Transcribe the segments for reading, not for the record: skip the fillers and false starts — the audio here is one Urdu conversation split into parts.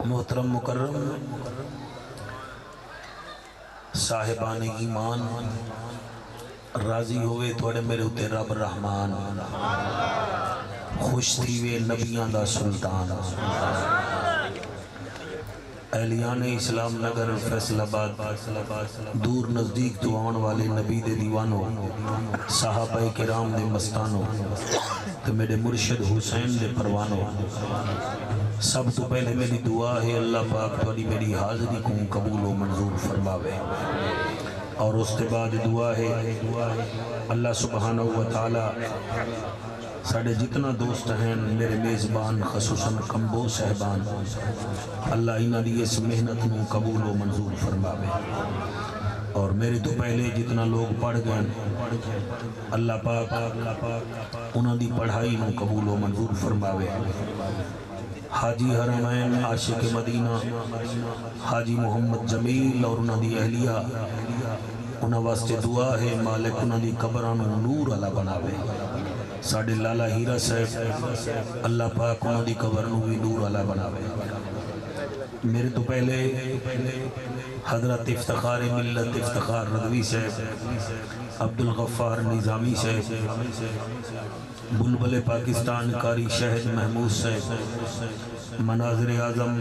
محترم مکرم صاحبان ایمان راضی ہوئے تھوڑے میرے اتے رب رحمان خوش تھی وے نبیان دا سلطان اہلیان اسلام نگر فیصل آباد دور نزدیک تو آن والے نبی دے دیوانوں صحابہ کرام دے مستانوں تو میرے مرشد حسین دے پروانوں سب تو پہلے میری دعا ہے اللہ پاک توڑی میری حاضری کو قبول و منظور فرماوے اور اس کے بعد دعا ہے اللہ سبحانہ وتعالی ساڑھے جتنا دوست ہیں میرے میزبان خصوصاً کمبو صاحبان اللہ انہاں دی اس محنت کو قبول و منظور فرماوے اور میرے تو پہلے جتنا لوگ پڑھ گئے اللہ پاک انہاں دی پڑھائی کو قبول و منظور فرماوے حاجی حرمین عاشق مدینہ حاجی محمد جمیل اور انہاں دی اہلیہ انہاں واسطے دعا ہے مالک انہاں دی قبران نور اللہ بناوے ساڑھے لالا ہیرہ صاحب اللہ پاک انہاں دی قبران نور اللہ بناوے میرے تو پہلے حضرت افتخار ملت افتخار رضوی صاحب عبدالغفار نظامی صاحب بلبل پاکستان کاری شہد محمود صاحب مناظر اعظم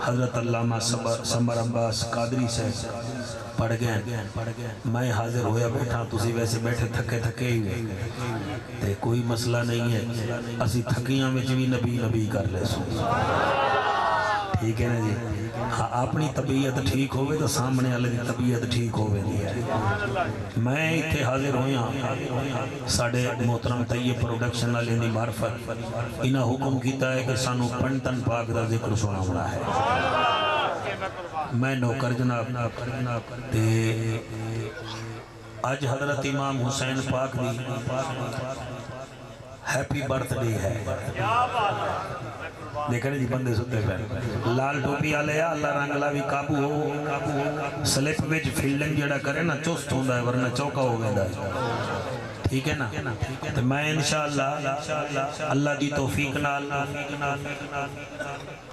حضرت علامہ سمر عباس قادری صاحب پڑھ گئے میں حاضر ہویا بیٹھا تسی ویسے بیٹھے تھکے تھکے ہی تے کوئی مسئلہ نہیں ہے اسی تھکیاں میں بھی نبی نبی کر لے سو ٹھیک ہے نا جی ہاں اپنی طبیعت ٹھیک ہوئے تو سامنے والے دی طبیعت ٹھیک ہوئے دی ہے میں اتھے حاضر ہویا ساڑھے محترم طیب پروڈکشن والے دی معرفت انہاں حکم کیتا ہے کہ سانو پنتن پاک دا ذکر سنا ہونا ہے میں نوکر جناب تے آج حضرت امام حسین پاک دی ہیپی برتھ ڈے ہے دیکھنے جی بندے ستے پہ لال ٹوپی آلے اللہ رنگلا بھی قابو ہو سلپ ویج فیلڈنگ جڑا کرے نا چوست ہوندہ ہے ورنہ چوکا ہو گئے ہے ٹھیک ہے نا تو میں انشاءاللہ اللہ دی توفیق نال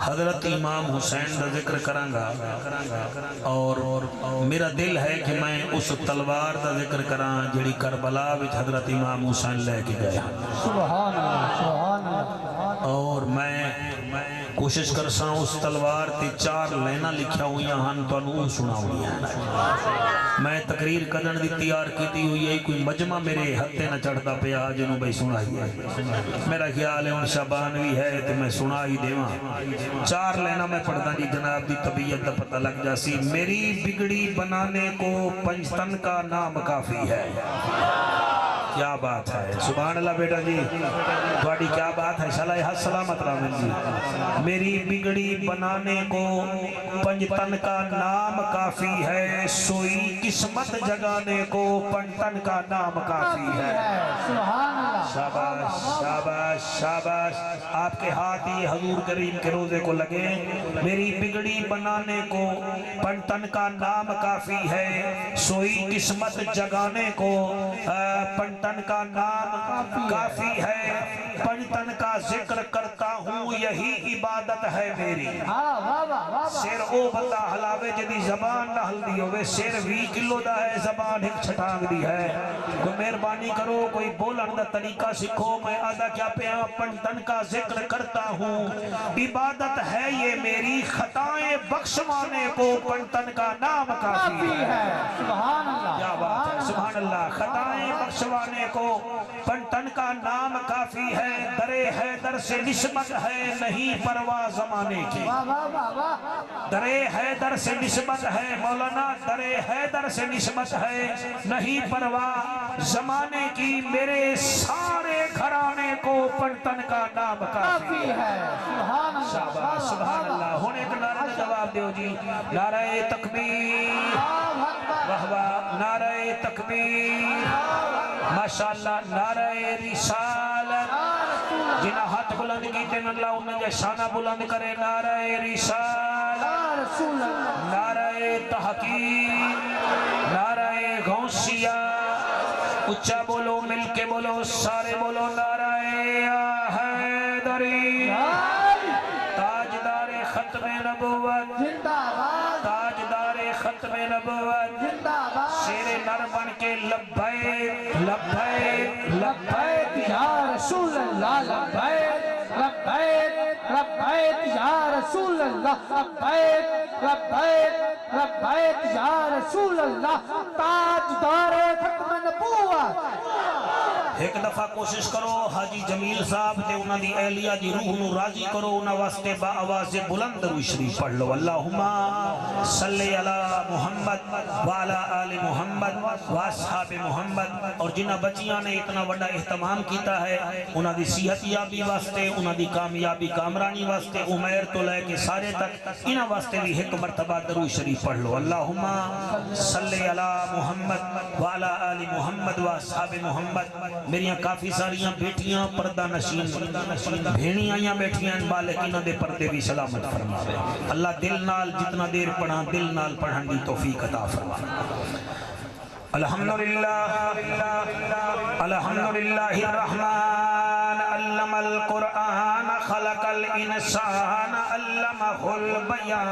حضرت امام حسین دا ذکر کرانگا اور میرا دل ہے کہ میں اس تلوار دا ذکر کران جڑی کربلا وچ حضرت امام حسین لے کے گیا سبحان اللہ اور میں کوشش کرساں اس تلوار تے 4 لینا لکھیا ہوئیاں ہن تو انہوں سنا ہوئی ہیں میں تقریر کرن دی تیار کیتی ہوئی ہے کوئی مجمع میرے ہتھے نہ چڑھتا پہ آجنوں بھئی سنا ہی ہے میرا خیال ہے ان شابانوی ہے تو میں سنا ہی دیواں 4 لینا میں پڑھتا جی جناب دی طبیعت دا پتہ لگ جاسی میری بگڑی بنانے کو پنجتن کا نام کافی ہے کیا بات ہے سبحان اللہ بیٹا جی تھوڑی کیا بات ہے شاء اللہ سلامت رامن جی میری بگڑی بنانے کو پنجتن کا نام کافی ہے سوئی قسمت جگانے کو پنجتن کا نام کافی ہے سبحان اللہ شاباش شاباش شاباش آپ کے ہاتھ ہی حضور کریم کے روزے کو لگے میری بگڑی بنانے کو پنجتن کا نام کافی ہے سوئی قسمت جگانے کو پنجتن کا نام کافی ہے پنجتن کا ذکر کرتا ہوں یہی عبادت ہے میری سیر او بندہ حلاوے جدی زبان نہ ہل دی ہوئے سیر 20 کلو دا ہے زبان ایک چھٹانگ دی ہے کوئی مہربانی کرو کوئی بولن دا طریقہ سکھو میں آدھا کیا پہ پنجتن کا ذکر کرتا ہوں عبادت ہے یہ میری خطائیں بخشوانے کو پنجتن کا نام کافی ہے سبحان اللہ کیا بات ہے سبحان اللہ خطائیں بخشوانے کو پنجتن کا نام کافی ہے درے حیدر سے نسبت ہے نہیں پرواہ زمانے کی درے حیدر سے نسبت ہے مولانا درے حیدر سے نسبت ہے نہیں پرواہ زمانے کی میرے سارے گھرانے کو پنجتن کا نام کافی ہے سبحان اللہ ہونے ایک نعرہ جواب دیو جی نعرہ تکبیر نعرہ تکبیر ماشاءاللہ نعرہ رسالت جنہ ہاتھ بلند کیتے ہیں اللہ انہیں جے شانہ بلند کرے نعرہ رسالت نعرہ تحقیق نعرہ غوثیہ اچھا بولو مل کے بولو سارے بولو نعرہ حیدری تاجدار ختم نبوت زندہ باد تاجدار ختم نبوت زندہ باد شیر نر بن کے لبیک لبیک لبیک یا رسول اللہ لبیک لبیک لبیک یا رسول اللہ لبیک لبیک لبیک یا رسول اللہ تاجدار ختم نبوت ایک دفعہ کوشش کرو حاجی جمیل صاحب تے انہاں دی اہلیہ دی روح نو راضی کرو انہاں واسطے با آواز بلند درود شریف پڑھ لو اللہم صلی علی محمد وعلی آل محمد واصحاب محمد اور جنہ بچیاں نے اتنا بڑا اہتمام کیتا ہے انہاں دی صحت یابی واسطے انہاں دی کامیابی کامرانی واسطے عمیر تو لے کے سارے تک انہاں واسطے بھی ایک مرتبہ درود شریف پڑھ لو اللہم صلی علی محمد وعلی آل محمد واصحاب محمد میریاں کافی ساریاں بیٹیاں پردہ نشین بھینی آئیاں بیٹھیاں بالک انہاں دے پردے بھی سلامت فرماوے اللہ دل نال جتنا دیر پڑھاں دل نال پڑھن دی توفیق عطا فرماوے الحمدللہ الحمدللہ الرحمن علم القرآن خلق الانسان علمہ البیان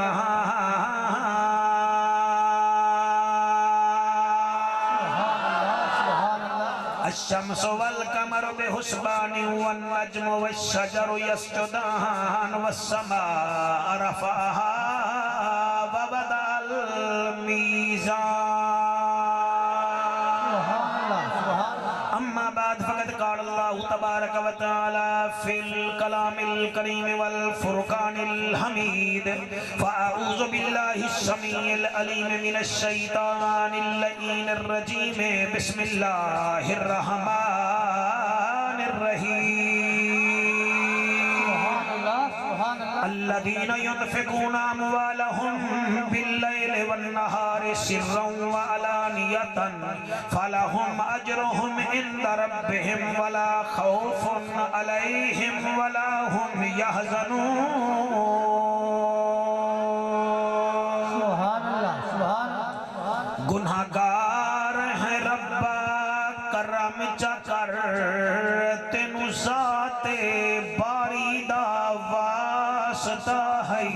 الشمس والقمر بحسبان والنجم والشجر يسجدان والسماء رفعها ووضع الميزان اما بعد فقد قال الله تبارك وتعالى في الكلام الكريم والفرقان الحميد فأعوذ بالله السميع العليم من الشيطان اللعين الرجيم بسم الله الرحمن الرحيم الذين ينفقون أموالهم بالليل والنهار سرا وعلانية فلهم أجرهم عند ربهم ولا خوف عليهم ولا هم يحزنون گناہگار ہیں ربا کرم چکر تینو ذات باری دا واسطہ ہے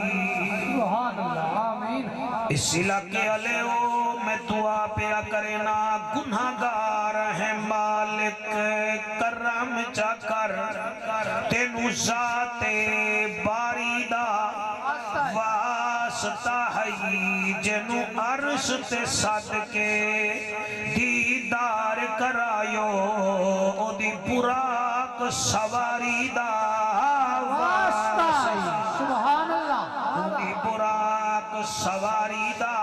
اس علاقے علیہ میں دعا پیا کرنا گناہگار ہیں مالک کرم چکر تینو ذات باری دا واسطہ ہے جنو عرش تے صدقے دیدار کرایو او دی براق سواری دا واسطہ ہے سبحان اللہ او دی براق سواری دا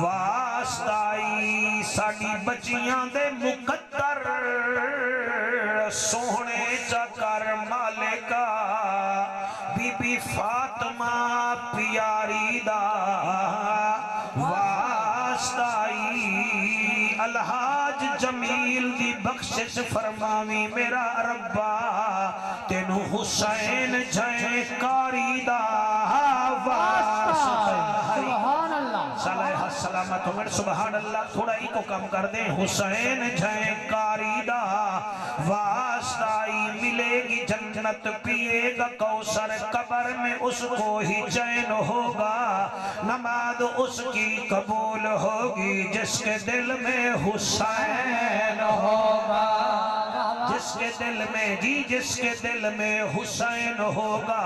واسطہ ہے ساڑی بچیاں دے مقدر سوہنے چکر مالکا بی بی فاطمہ پیاری دا واسطائی الحاج جمیل دی بخشش فرماوی میرا ربا تینو حسین جائے کاری دا واسطائی سبحان اللہ صلیح السلامت عمر سبحان اللہ تھوڑا ہی کو کم کر دیں حسین جائے کاری دا واسطائی ملے گی جنت پیے گا کوثر قبر میں اس کو ہی چین ہوگا نماز اس کی قبول ہوگی جس کے دل میں حسین ہوگا جس کے دل میں جس کے دل میں حسین ہوگا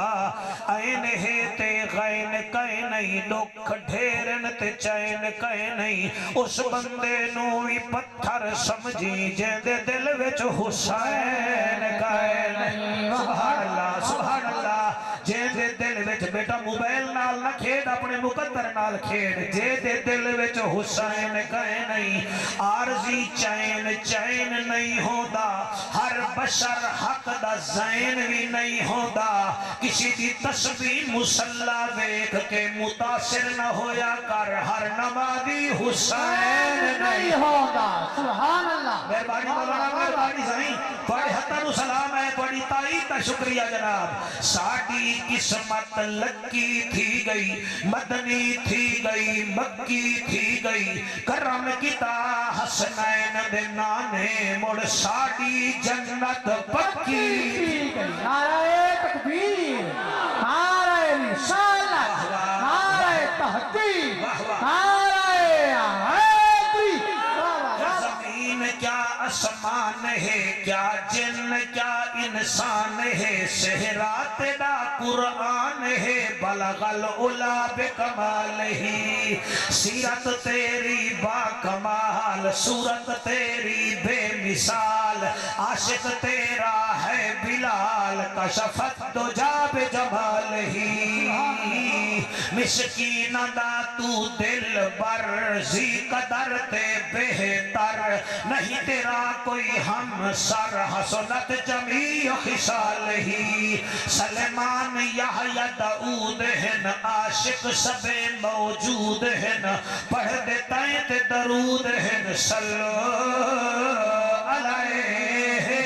این ہے تے غین کہیں نہیں دکھ ڈھیرن تے چین کہیں نہیں اس بندے نوی پتھر سمجھی جیندے دل وچ حسین کہیں نہیں سبحان اللہ سبحان اللہ جیندے دل وچ بیٹا موبائل نال نہ کھیڑ اپنے مقدر نال کھیڑ جیندے دل وچ حسین کہیں نہیں عارضی چین چین نہیں ہودا ہر بشر حق دا زین بھی نہیں ہودا کسی دی تسبیح مسلح ویکھ کے متاثر نہ ہویا کر ہر نمازی حسین نہیں ہودا سبحان اللہ مہربانی مولانا مہربانی سائیں بڑے حتن سلام ہے بڑی تائید کا شکریہ جناب ساڑی قسمت لکی تھی گئی مدنی تھی گئی مکی تھی گئی کرم کتا حسنین دے نانے مڑ ساڑی جنت پکی تھی گئی نعرہ تکبیر نعرہ رسالت انسان ہے صحرا تیرا قرآن ہے بلغ العلا بکمال ہی سیرت تیری با کمال صورت تیری بے مثال عاشق تیرا ہے بلال کشفت دجا بجمال ہی مسکین دا تو دل بر زی قدر تے بہتر نہیں تیرا کوئی ہم سر حسنت جمیع خصال ہی سلیمان یحییٰ داؤد ہن عاشق سب موجود ہن پڑھ دیتائیں تے درود ہن صلو علیہ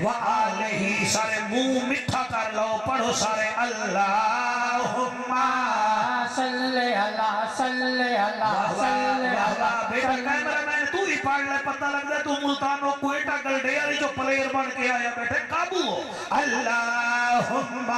وآلہ سارے منہ مٹھا کر لو پڑھو سارے اللہم صلی اللہ صلی اللہ صلی اللہ بیٹا کیمرہ مین تو ہی پڑھ لے پتہ لگ جائے تو ملتانو کوئٹہ گلڈے علی جو پلیر بن کے آیا بیٹھے قابو ہو اللہم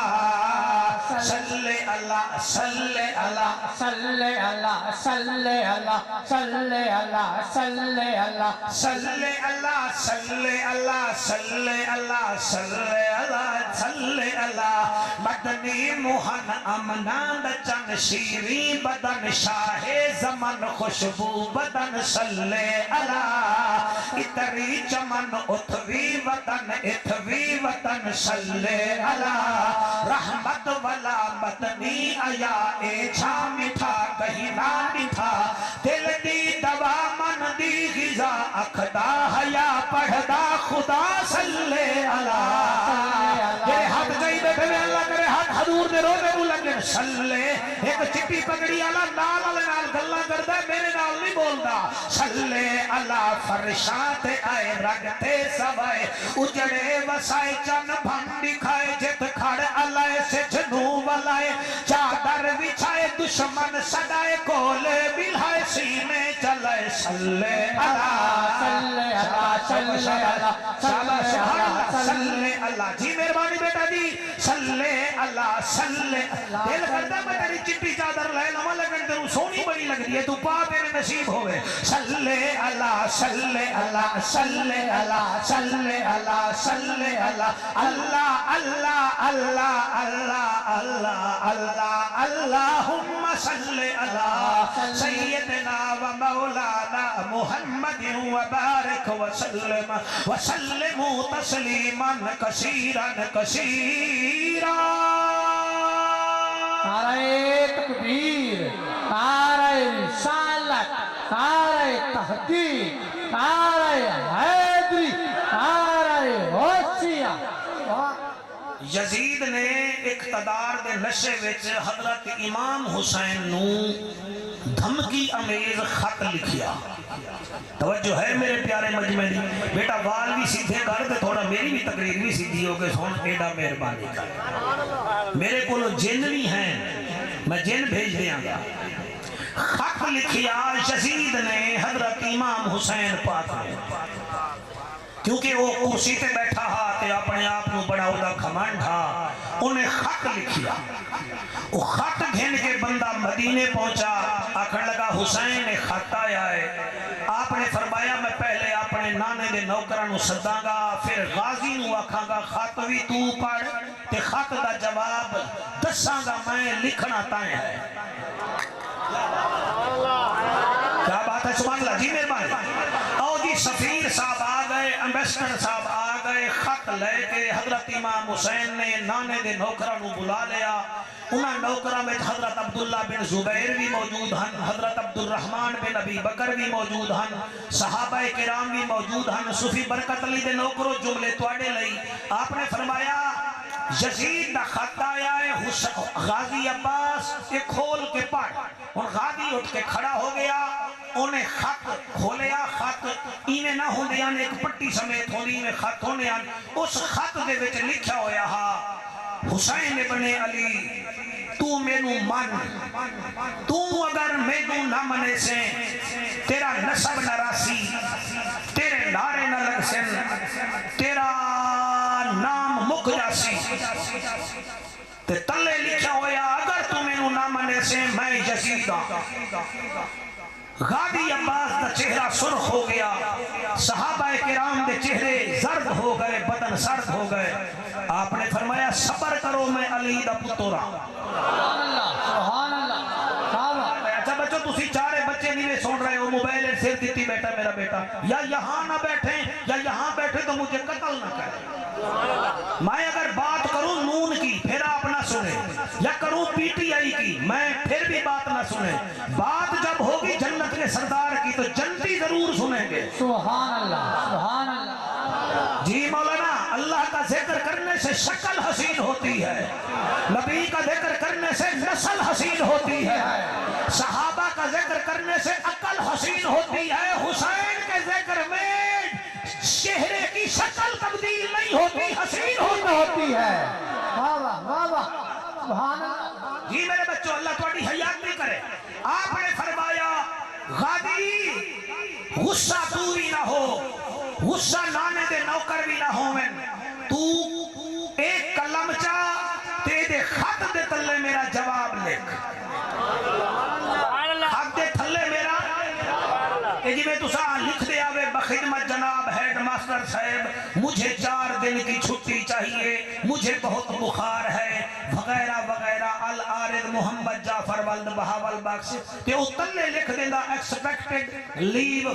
صلی اللہ صلی اللہ صلی اللہ صلی اللہ صلی اللہ صلی اللہ صلی اللہ صلی اللہ صلی اللہ صلی اللہ صلی اللہ مدنی موہن امناند چن شیرین بدن شاہ زمن خوشبو بدن صلی اللہ اتری چمن اتوی وطن اتوی وطن صلی اللہ رحمت والا مدنی آیا اے چھا مٹھا کہیں نہ مٹھا دل دی دوا من دی غذا اکھدا حیا پڑھدا خدا صلی اللہ یہ ہاتھ گئی بیٹھے میں اللہ کرے ہاتھ حضور دے روزے کو لگے صلی ایک چٹی پگڑی آلا نال آلے نال گلہ کردہ میرے نال نہیں بولدا صلی اللہ فرشات آئے رگتے سوائے اجڑے وسائے چن بھنڈی کھائے جت کھڑ علائے سے جنو والائے چادر بچھائے دشمن صدائے کولے بلھائے سینے چلائے صلی اللہ صلی اللہ صلی اللہ صلی اللہ جی مہربانی بیٹا جی صلی اللہ صلی دل کرتا میں تیری چٹی چادر لائے نمہ لگن تیروں سونی بڑی لگ رہی ہے تو پا تیرے نصیب ہوئے صلی اللہ صلی اللہ صلی اللہ صلی اللہ صلی اللہ اللہ اللہ اللہ اللہ اللہ اللہ اللہم صلی اللہ سیدنا و مولانا محمد و بارک وسلم وسلم تسلیما کثیرا کثیرا نعرہ تکبیر نعرہ رسالت نعرہ تحقیق نعرہ حیدری نعرہ غوثیہ یزید نے اقتدار دے نشے وچ حضرت امام حسین نو دھمکی امیز خط لکھیا توجہ ہے میرے پیارے مجمعی بیٹا وال بھی سیدھے کر دے تھوڑا میری بھی تقریر بھی سیدھی ہو کے سون ایڈا مہربانی کر میرے کو جن نہیں ہیں میں جن بھیج دیاں گا خط لکھیا یزید نے حضرت امام حسین پاک نے کیونکہ وہ کرسی تے بیٹھا ہا تے اپنے آپ نو بڑا ادا کھمنڈ ہا انہیں خط لکھیا وہ خط گھن کے بندہ مدینے پہنچا آکھن لگا حسین نے خط آیا ہے آپ نے فرمایا میں پہلے اپنے نانے دے نوکرانو سداں گا پھر غازی نو آکھاں گا خط بھی تو پڑھ تے خط دا جواب دساں گا میں لکھنا تائیں ہے کیا بات ہے سبحان اللہ جی مہربانی او جی سفیر صاحب آ گئے امبیسڈر صاحب آ گئے خط لے کے حضرت امام حسین نے نانے دے نوکرہ نو بلا لیا انہاں نوکرہ میں حضرت عبداللہ بن زبیر بھی موجود ہن حضرت عبد الرحمن بن ابی بکر بھی موجود ہن صحابہ کرام بھی موجود ہن صوفی برکت علی دے نوکروں جملے توڑے لئی آپ نے فرمایا یزید دا خط آیا ہے غازی عباس ایک کھول کے پڑھ اور غازی اٹھ کے کھڑا ہو گیا انہیں خط کھولیا خط ایمیں نہ ہوندے یعنی ایک پٹی سمیت ہوندی میں خط ہونے یعنی اس خط دے وچ لکھا ہویا ہا حسین ابن علی تو مینو من تو اگر مینو نہ منے سے تیرا نسب نہ راسی تیرے نعرے نہ لگ سن تیرا نام مک جاسی تے تلے لکھا ہویا اگر تو مینو نہ منے سے میں یزید غازی عباس کا چہرہ سرخ ہو گیا، صحابہ کرام دے چہرے زرد ہو گئے، بدن سرد ہو گئے. آپ نے فرمایا صبر کرو میں علی دا پتر ہاں. سبحان اللہ سبحان اللہ. اچھا بچوں تسی چارے بچے نیوے سن رہے ہو، موبائل سر دیتی بیٹا میرا بیٹا، یا یہاں نہ بیٹھیں یا یہاں بیٹھے تو مجھے قتل نہ کریں. میں اگر بات کروں نون کی پھر آپ نہ سنیں، یا کروں پی ٹی آئی کی میں پھر بھی بات نہ سنیں. بات جب ہوگی جنت کے سردار کی تو جنتی ضرور سنیں گے. سبحان اللہ سبحان اللہ. جی مولانا، اللہ کا ذکر کرنے سے شکل حسین ہوتی ہے، نبی کا ذکر کرنے سے نسل حسین ہوتی ہے، صحابہ کا ذکر کرنے سے عقل حسین ہوتی ہے. حسین کے ذکر میں چہرے کی شکل تبدیل نہیں ہوتی، حسین ہوتی ہے. واہ واہ واہ واہ سبحان اللہ. جی میرے بچوں اللہ تھوڑی حیات بھی کرے. آپ نے فرمایا غازی غصہ تو بھی نہ ہو، غصہ نانے دے نوکر بھی نہ ہوویں. تو ایک کلم چا تے دے خط دے تلے میرا جواب لکھ. خط دے تھلے میرا کہ جی میں تساں لکھ دے آوے بخدمت جناب ہیڈ ماسٹر صاحب مجھے 4 دن کی چھٹی چاہیے، مجھے بہت بخار ہے وغیرہ وغیرہ. العارض محمد جعفر ولد بہاول بخش تے اتنے لکھ دینا ایکسپیکٹڈ لیو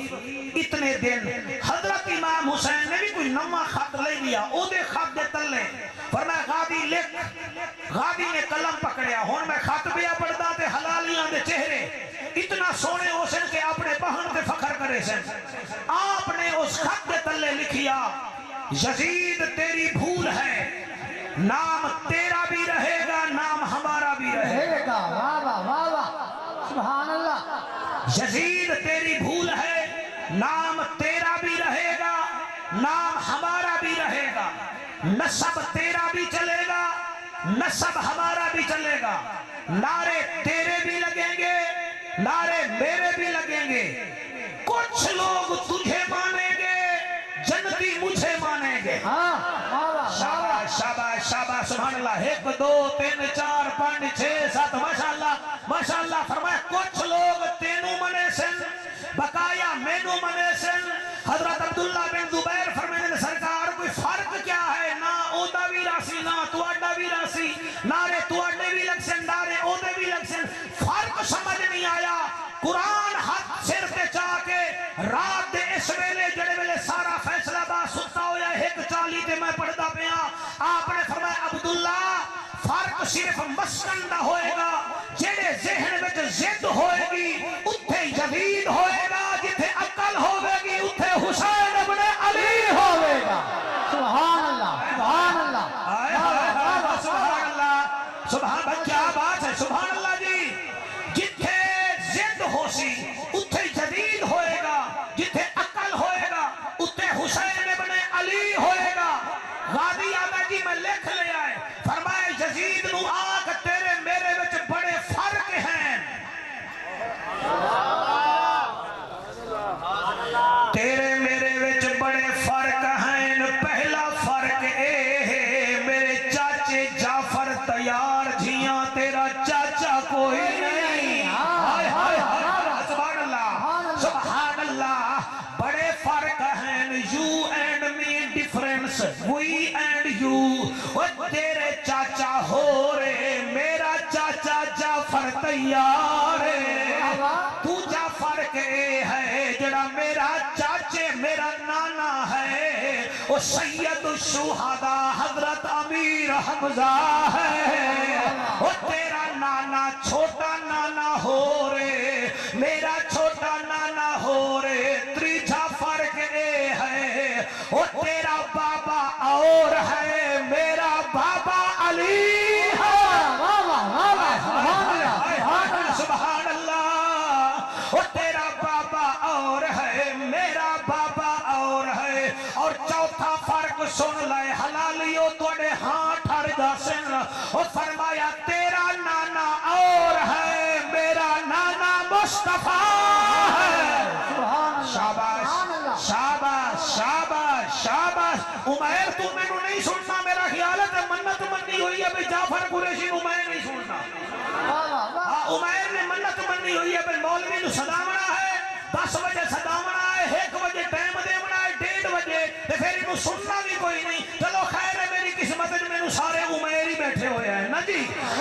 اتنے دن. حضرت امام حسین نے بھی کوئی نما خط لے لیا، او دے خط دے تلے فرمایا غازی لکھ. غازی نے قلم پکڑیا، ہون میں خط بیا پڑھدا تے حلالیاں دے چہرے اتنا سونے ہو سن کہ اپنے بہن تے فخر کرے سن. آپ نے اس خط دے تلے لکھیا یزید تیری بھول ہے، نام تیرا بھی رہے گا نام ہمارا بھی رہے گا. واہ واہ واہ واہ سبحان اللہ. یزید تیری بھول ہے، نام تیرا بھی رہے گا نام ہمارا بھی رہے گا. نسب تیرا بھی چلے گا نسب ہمارا بھی چلے گا. نعرے تیرے بھی لگیں گے نعرے میرے بھی لگیں گے. کچھ لوگ تجھے مانیں گے جنتی مجھے مانیں گے. شاباش شاباش شاباش سبحان اللہ. 1 2 3 4 5 6 7 ماشاءاللہ ماشاءاللہ. فرمایا کچھ لوگ تینوں منے سن بقایا مینوں منے سن. حضرت عبداللہ بن زبیر فرمائے سرکار کوئی فرق کیا ہے، نہ اودا بھی راسی نہ تواڈا بھی راسی، نعرے تواڈے بھی لگ سن نعرے اودے بھی لگ سن. فرق سمجھ نہیں آیا. قرآن ہاتھ سر تے چاہ کے رات دے اس ویلے جڑے ویلے سارا فیصلہ با ستا ہویا 1:40 تے میں پڑھدا پیا. آپ نے فرمایا عبداللہ فرق صرف مسکن دا ہوئے گا، جڑے ذہن وچ ضد ہوئے گی اتھے یزید ہوئے گا، جتھے عقل ہوئے گی اتھے حسین ابن علی ہوئے گا. سبحان اللہ سبحان اللہ. سبحان اللہ سبحان اللہ. کیا بات ہے سبحان اللہ جی. جتھے ضد ہو سی اتھے جدید ہوئے گا، جتھے عقل ہوئے گا اتھے حسین ابن علی ہوئے گا. غازی آدھا جی میں لکھ لے آئے فرمائے یزید نو آگ تیرے میرے وچ بڑے فرق ہیں. تیرے میرے وچ بڑے فرق ہیں. پہلا فرق اے ہے میرے چاچے جعفر تیار جھیاں تیرا چاچا کوئی نہیں. ہائے ہائے ہائے سبحان اللہ سبحان اللہ. بڑے فرق ہیں. You and me difference we and you. تیرے چاچا ہو رے میرا چاچا جعفر تیار ہے. تو جعفر کے ہے جڑا میرا چاچے میرا نانا ہے وہ سید الشہداء حضرت امیر حمزہ ہے. وہ تیرا نانا چھوٹا نانا ہو رے میرا چھوٹا نانا ہو رے. تریجا فرق اے ہے وہ تیرا بابا اور ہے میرا بابا علی ہے. سبحان اللہ. وہ تیرا بابا اور ہے میرا بابا اور ہے. اور چوتھا فرق سن لے حلالیو توڑے ہاں ٹھر دا سن. وہ فرمایا تیرا نانا اور ہے میرا نانا مصطفیٰ ہے. شاباش شاباش شاباش شاباش. عمیر تو میں نو نہیں سننا، میرا خیال ہے منت منی ہوئی ہے بھئی جعفر قریشی نو میں نہیں سننا. عمیر نے منت منی ہوئی ہے بھئی مولوی نو صدامنا ہے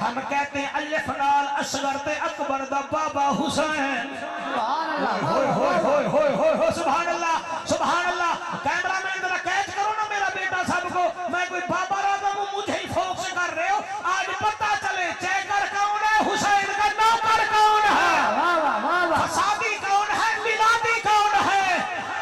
ہم کہتے ہیں الف نال اصغر تے اکبر دا بابا حسین ہوئے ہوئے ہوئے ہوئے ہوئے سبحان اللہ سبحان اللہ کیمرہ مین ذرا کیچ کرو نا میرا بیٹا صاحب کو میں کوئی بابا راضا ہوں مجھے ہی فوکس کر رہے ہو آج پتہ چلے چیکر کون ہے حسین کا نوکر کون ہے فسادی کون ہے میلادی کون ہے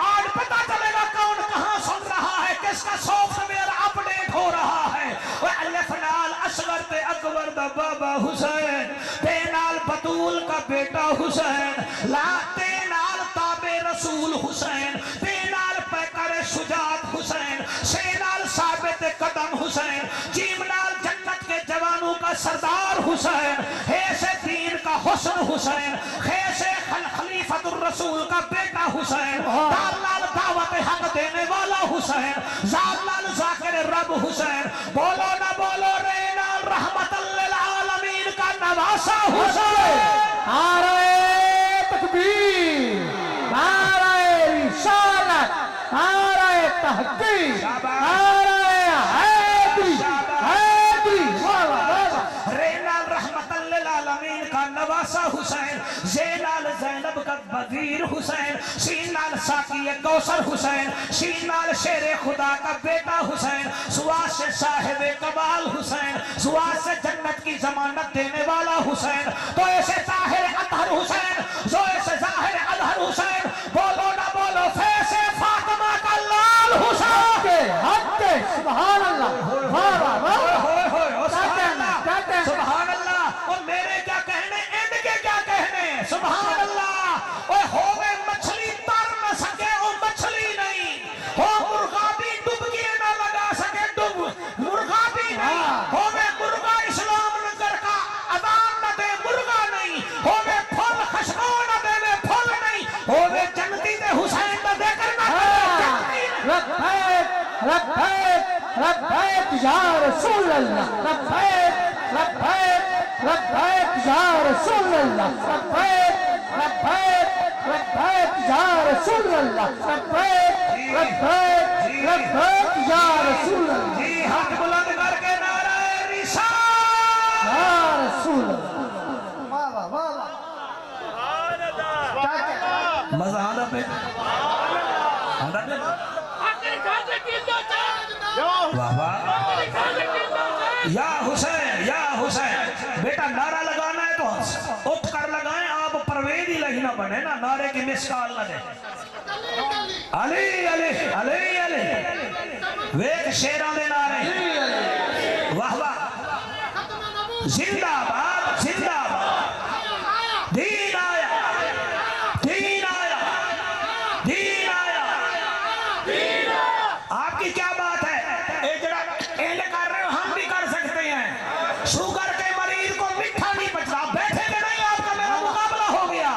آج پتہ چلے گا کون کہاں سن رہا ہے کس کا سافٹ ویئر اپڈیٹ ہو رہا ہے وہ الف نال اصغر تے اکبر دا بابا حسین تے نال بطول کا بیٹا حسین لا تے نال تابع رسول حسین تے نال پیکر شجاعت حسین سے نال ثابت قدم حسین جیم نال جنت کے جوانوں کا سردار حسین ہے سے دین کا حسن حسین ہے سے خلیفۃ الرسول کا بیٹا حسین دار لال دعوت حق دینے والا حسین زال لال ذاکر رب حسین بولو نہ بولو رے نال رحمت للعالمین کا نواسا حسین نعرہ تکبیر نعرہ رسالت نعرہ تحقیق نعرہ حیدری حیدری رینال رحمت للعالمین کا نواسا حسین زینال زینب کا وزیر حسین سینال ساقی کوثر حسین سینال شیر خدا کا بیٹا حسین سواس سے صاحب کمال حسین سواس سے جنت کی ضمانت دینے والا حسین تو ایسے طاہر اطہر حسین جو ایسے ظاہر اظہر حسین بولو نہ بولو فیس فاطمہ کا لال حسین حق کے سبحان اللہ سبحان اللہ اور میرے کیا کہنے ان کے کیا کہنے سبحان اللہ اوہ ہوئے مچھلی تر نہ سکے او مچھلی نہیں ہو مرغا بھی ڈبکی نہ لگا سکے ڈب مرغا بھی نہیں ہوئے مرغا اسلام نگر کا اذان نہ دے مرغا نہیں ہوئے پھل خشکو نہ دے پھل نہیں ہوئے جنتی دے حسین نہ دے کر نہ دے لبیک لبیک لبیک یا رسول اللہ لبیک لبیک لبیک یا رسول اللہ لبیک لبیک لبیک یا رسول اللہ لبیک لبیک لبیک یا رسول اللہ جی ہاتھ بلند کر کے نعرہ رسالت یا رسول اللہ واہ واہ واہ مزہ آدھا پہ آدھا پہ واہ واہ یا حسین بیٹا نعرہ لگانا ہے تو اٹھ کر لگائیں آپ پروید ہی لگنا بنے نا نعرے کی مسکال نہ دیں علی علی علی علی ویک شیران دے نعرے واہ واہ زندہ باد زندہ باد دین آیا دین آیا دین آیا آپ کی کیا بات ہے اے جڑا اہل کر رہے ہو ہم بھی کر سکتے ہیں شوگر کے مریض کو مٹھا نہیں پچتا بیٹھے کہ نہیں آپ کا میرا مقابلہ ہو گیا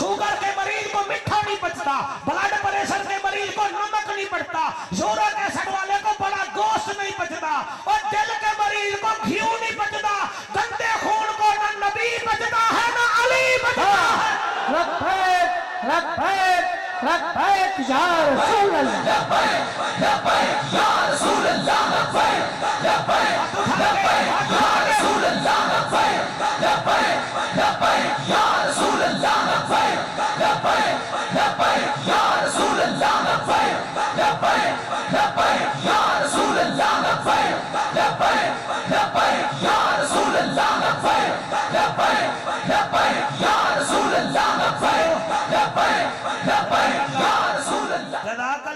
شوگر کے مریض کو مٹھا نہیں پچتا بلڈ پریشر کے مریض کو نمک نہیں پڑتا یورک ایسڈ والے کو بڑا گوشت نہیں پچتا اور دل کے مریض کو گھیو نہیں پچتا گندے خون کو نہ نبی پچتا ہے نہ علی پچتا ہے لبیک لبیک لبیک یا رسول اللہ لبیک لبیک یا رسول اللہ لبیک لبیک لبیک یا رسول اللہ لبیک لبیک لبیک یا رسول اللہ لبیک لبیک لبیک یا رسول اللہ لبیک لبیک لبیک یا رسول اللہ لبیک لبیک لبیک یا رسول اللہ لبیک لبیک لبیک یا رسول اللہ لبیک لبیک لبیک یا رسول اللہ جزاک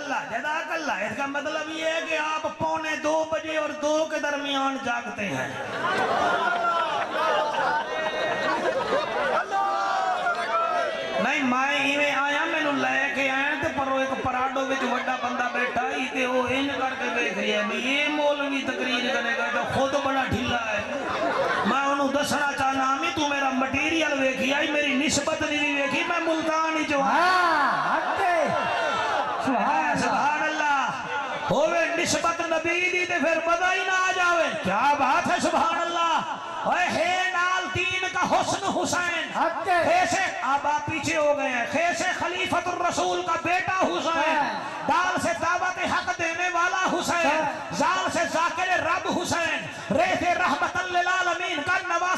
اللہ اس کا مطلب یہ ہے کہ آپ 1:45 بجے اور 2 کے درمیان جاگتے ہیں نہیں میں ہی میں آیا میں نو لے کے آیا تو پرو ایک پراڈو وچ وڈا بندہ بیٹھا ہی تے وہ ان کر کے دیکھ رہی ہے یہ مولوی تقریر کرے گا تو خود بڑا ڈھیلا ہے میں انہوں دسنا چاہنا ہمیں تو میرا مٹیریل ویکھی آئی میری نسبت نہیں ویکھی میں ملتان ہی جو حق کے سبحان اللہ ہوئے نسبت نبی دی تے پھر مزہ ہی نہ آ جاوے کیا بات ہے سبحان اللہ اے ہے نال دین کا حسن حسین حق کے خیسے آبا پیچھے ہو گئے ہیں خیسے خلیفۃ الرسول کا بیٹا حسین دال سے دعوت حق دینے والا حسین زال سے ذاکر رب حسین ریت رحمت للعالمین کا نواز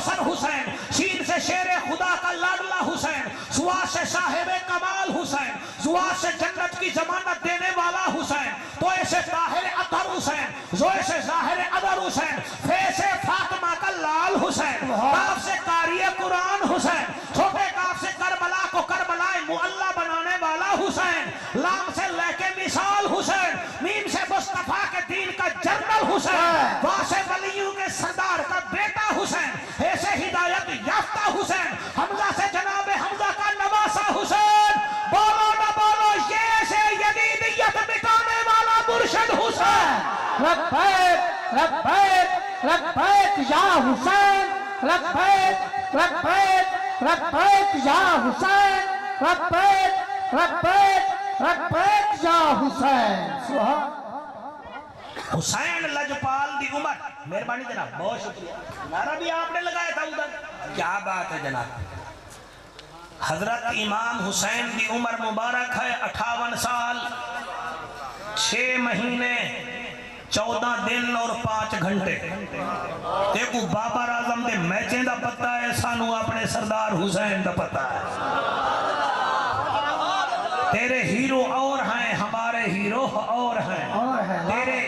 حسن حسین، شین سے شیر خدا کا لاڈلا حسین، سوا سے صاحب کمال حسین، سوا سے جنت کی ضمانت دینے والا حسین، تو ایسے طاہر اطہر حسین، زوئے سے ظاہر ادر حسین، فے سے فاطمہ کا لال حسین، کاف سے قاری قرآن حسین، چھوٹے کاف سے کربلا کو کربلائے معلّہ بنانے والا حسین، لام سے لے کے مثال حسین، میم سے مصطفیٰ کے دین کا جنرل حسین، وا سے ولیوں کے سردار کا بیٹا حسین، ایسے ہدایت یافتہ حسین، حمزہ سے جناب حمزہ کا نواسا حسین، بولو نہ بولو یہ سے یزیدیت مٹانے والا مرشد حسین۔ لبیک لبیک لبیک یا حسین، لبیک لبیک لبیک یا حسین، لبیک لبیک لبیک یا حسین۔ سبحان حسین لجپال دی عمر، مہربانی جناب، بہت شکریہ، نعرہ بھی آپ نے لگایا تھا ادھر، کیا بات ہے جناب۔ حضرت امام حسین دی عمر مبارک ہے 58 سال 6 مہینے 14 دن اور 5 گھنٹے۔ دیکھو بابر اعظم دے میچیں دا پتہ ہے، سانو اپنے سردار حسین دا پتہ ہے۔ تیرے ہیرو اور ہیں، ہمارے ہیرو اور ہیں،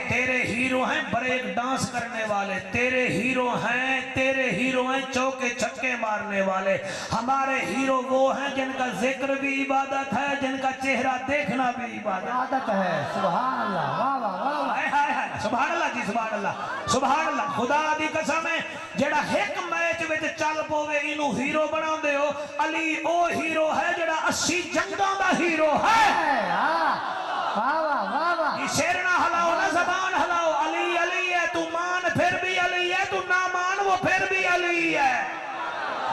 تیرے ہیرو ہیں بریک ڈانس کرنے والے، تیرے ہیرو ہیں چوکے چھکے مارنے والے، ہمارے ہیرو وہ ہیں جن کا ذکر بھی عبادت ہے، جن کا چہرہ دیکھنا بھی عبادت ہے۔ سبحان اللہ، واہ واہ واہ، سبحان اللہ جی، سبحان اللہ، سبحان اللہ۔ خدا دی قسم ہے جڑا ایک میچ وچ چل پوے اینو ہیرو بنا دے ہو، علی او ہیرو ہے جڑا 80 جنگاں دا ہیرو ہے۔ شیر نہ ہلاؤ نہ زبان ہلاؤ، علی علی ہے، تو مان پھر بھی علی ہے، تو نہ مان وہ پھر بھی علی ہے۔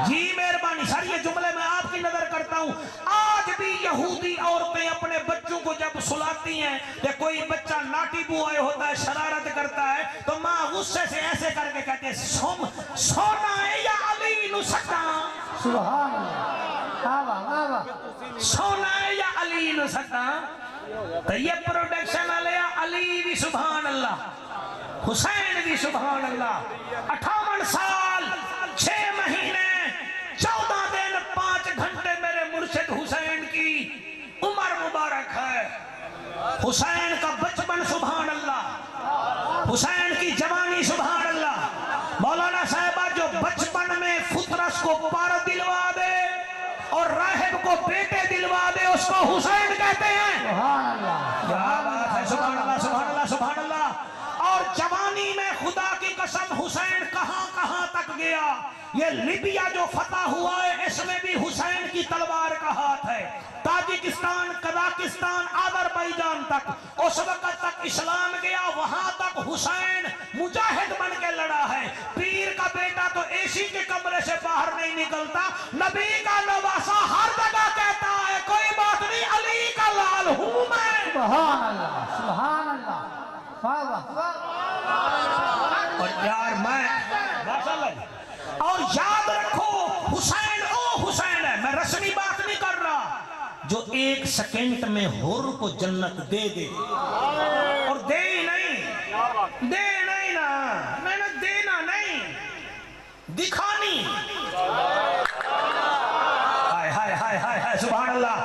جی مہربانی، سر یہ جملے میں آپ کی نظر کرتا ہوں، آج بھی یہودی عورتیں اپنے بچوں کو جب سلاتی ہیں کہ کوئی بچہ ناٹی بوائے ہوتا ہے، شرارت کرتا ہے، تو ماں غصے سے ایسے کر کے کہتے ہیں سونا ہے یا علی نو سٹا، سبحان اللہ، سونا ہے یا علی نو سٹا۔ تو یہ پروڈکشن والے علی بھی سبحان اللہ، حسین بھی سبحان اللہ۔ 58 سال 6 مہینے 14 دن 5 گھنٹے میرے مرشد حسین کی عمر مبارک ہے۔ حسین کا بچپن سبحان اللہ، حسین کی جوانی سبحان اللہ۔ مولانا صاحبہ جو بچپن میں فطرس کو پر دلوا دے اور راہب کو بیٹے دلوا دے، اس کو حسین کہتے ہیں۔ سبحان اللہ، کیا بات ہے، سبحان اللہ، سبحان اللہ، سبحان اللہ۔ اور جوانی میں خدا کی قسم حسین کہاں کہاں تک گیا۔ یہ لیبیا جو فتح ہوا ہے اس میں بھی حسین کی تلوار کا ہاتھ ہے۔ تاجکستان، قزاقستان، آذربائیجان تک اس وقت تک اسلام گیا، وہاں تک حسین مجاہد بن کے لڑا ہے۔ پیر کا بیٹا تو اے سی کے کمرے سے باہر نہیں نکلتا، نبی کا نواسا ہر جگہ کہتا ہے کوئی بات نہیں علی کا لال ہوں میں۔ سبحان اللہ، سبحان اللہ، واہ واہ، اور یار اور یاد رکھو حسین او حسین ہے، میں رسمی بات نہیں کر رہا، جو 1 سیکنڈ میں حر کو جنت دے دے، اور دے ہی نہیں، دے نہیں نا، میں نے دینا نہیں، دکھانی۔ ہائے ہائے ہائے ہائے ہائے، سبحان اللہ۔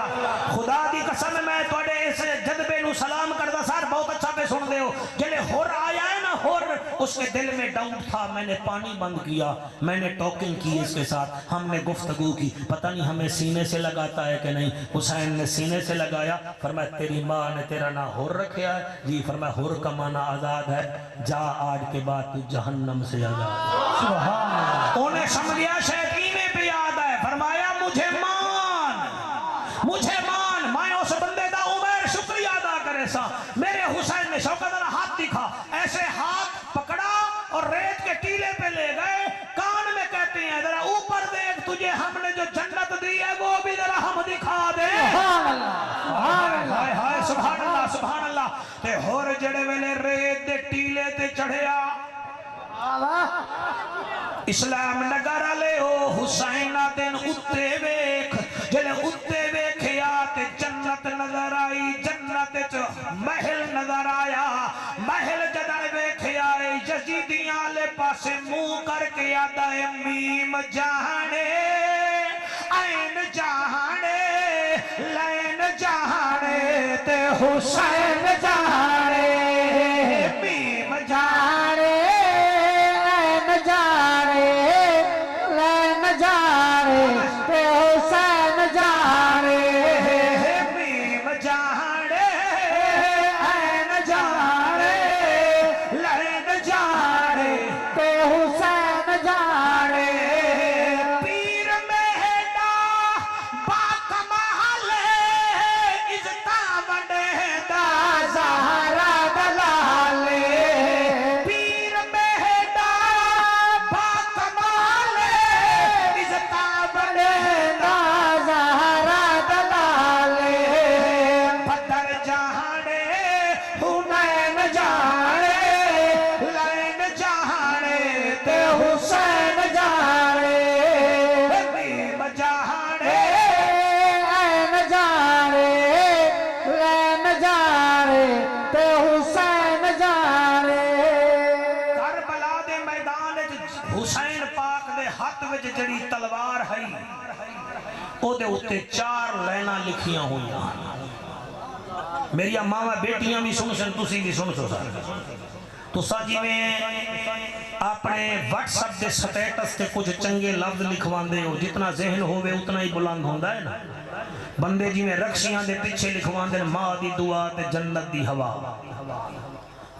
خدا دی قسم میں توڑے اس جذبے نو سلام کردہ سار، بہت اچھا پہ سن دے ہو، جلے حر آیا ہے نا، حر اس کے دل میں ڈاؤٹ تھا، میں نے پانی بند کیا، میں نے ٹاکنگ کی اس کے ساتھ، ہم نے گفتگو کی، پتہ نہیں ہمیں سینے سے لگاتا ہے کہ نہیں۔ حسین نے سینے سے لگایا، فرمایا تیری ماں نے تیرا نام حر رکھیا ہے؟ جی۔ فرمایا حر کا معنی آزاد ہے، جا آج کے بعد تو جہنم سے آزاد۔ سبحان اللہ، انہیں سمجھیا شیطینے پہ یاد ہے، فرمایا مجھے مان، مجھے مان، میں اس بندے دا عمر شکریہ ادا کرے سا۔ میرے حسین نے شوکت اللہ ہاتھ دکھا، ایسے ہاتھ پکڑا اور ریت کے ٹیلے پہ لے گئے، کان میں کہتے ہیں ذرا اوپر دیکھ، تجھے ہم نے جو جنت دی ہے وہ بھی ذرا ہم دکھا دیں۔ سبحان اللہ، سبحان اللہ، ہائے ہائے، سبحان اللہ، سبحان اللہ۔ تے ہور جڑے ویلے ریت دے ٹیلے تے چڑھیا، اسلام نگر لے او حسین دن اتے ویکھ، جلے اتے ویکھیا تے جنت نظر آئی، جنت چ محل نظر آیا، محل جدر ویکھیا یزیدیاں لے پاسے منہ کر کے آدھا ہے میم جہانے عین جہانے لین جہانے تے حسین جہانے میم جہانے عین جانے لین جانے تے حسین جانے میم جہانے عین جہانے لین جہانے تے حسین جانے پیر مہدا باق محلے عزتاں وڈے دا زہرا دلالے پیر مہدا باق محلے عزتاں وڈے دا زہرا دلالے بدر جہانے حنین جہانے لین جہانے تے حسین جانے میم جہانے عین جانے لین جانے تے حسین جانے کربلا دے میدان وچ حسین پاک دے ہاتھ وچ جڑی تلوار ہے او دے اوتے 4 لائناں لکھیاں ہوئیاں میری ماواں بیٹیاں بھی سن سن تسی بھی سن سو سر تسا جی میں اپنے واٹس اپ دے سٹیٹس تے کچھ چنگے لفظ لکھواندے ہو جتنا ذہن ہوئے اتنا ہی بلند ہوندا ہے نا بندے جی میں رکشیاں دے پیچھے لکھواندے ماں دی دعا تے جنت دی ہوا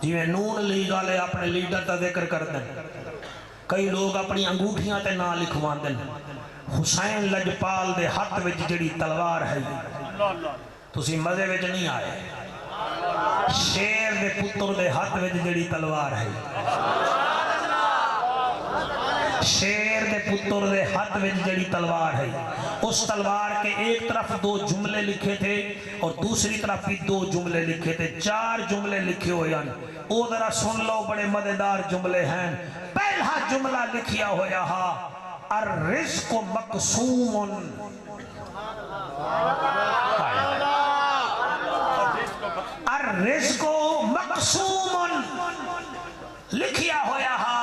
جی میں نون لیگ والے اپنے لیڈر کا ذکر کرتے ہیں کئی لوگ اپنی انگوٹھیاں تے نام لکھواندے ہیں حسین لجپال دے ہاتھ وچ جڑی تلوار ہے تسی مزے وچ نہیں آئے شیر دے پتر دے ہاتھ وچ جڑی تلوار ہے شیر دے پتر دے ہاتھ وچ جڑی تلوار ہے اس تلوار کے ایک طرف 2 جملے لکھے تھے اور دوسری طرف بھی 2 جملے لکھے تھے 4 جملے لکھے ہوئے ہیں او ذرا سن لو بڑے مزیدار جملے ہیں پہلا جملہ لکھیا ہویا ہا الرزق مقسوم الرزق مقسوم لکھیا ہویا ہا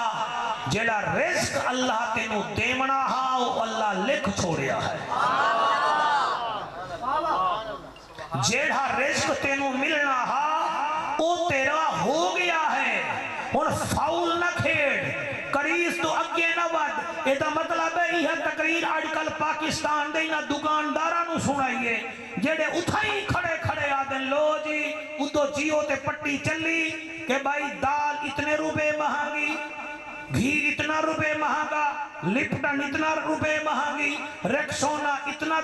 جیڑا رزق اللہ تینوں دیونا ہا وہ اللہ لکھ چھوڑیا ہے جیڑا رزق تینوں ملنا ہا وہ تیرا ہو گیا ہے اور فاؤل نہ کھیڑ کریس تو اگے نہ ود ایدہ مطلب ہے یہ تقریر آج کل پاکستان دے نہ دکاندارہ نو سنائیے جیڑے اتھائی کھڑے کھڑے آدن لو جی ادھو جیو تے پٹی چلی کہ بھائی دال اتنے روپے مہنگی گھی اتنا روپے مہنگا لپٹن اتنا روپے مہنگی ریکسونا اتنا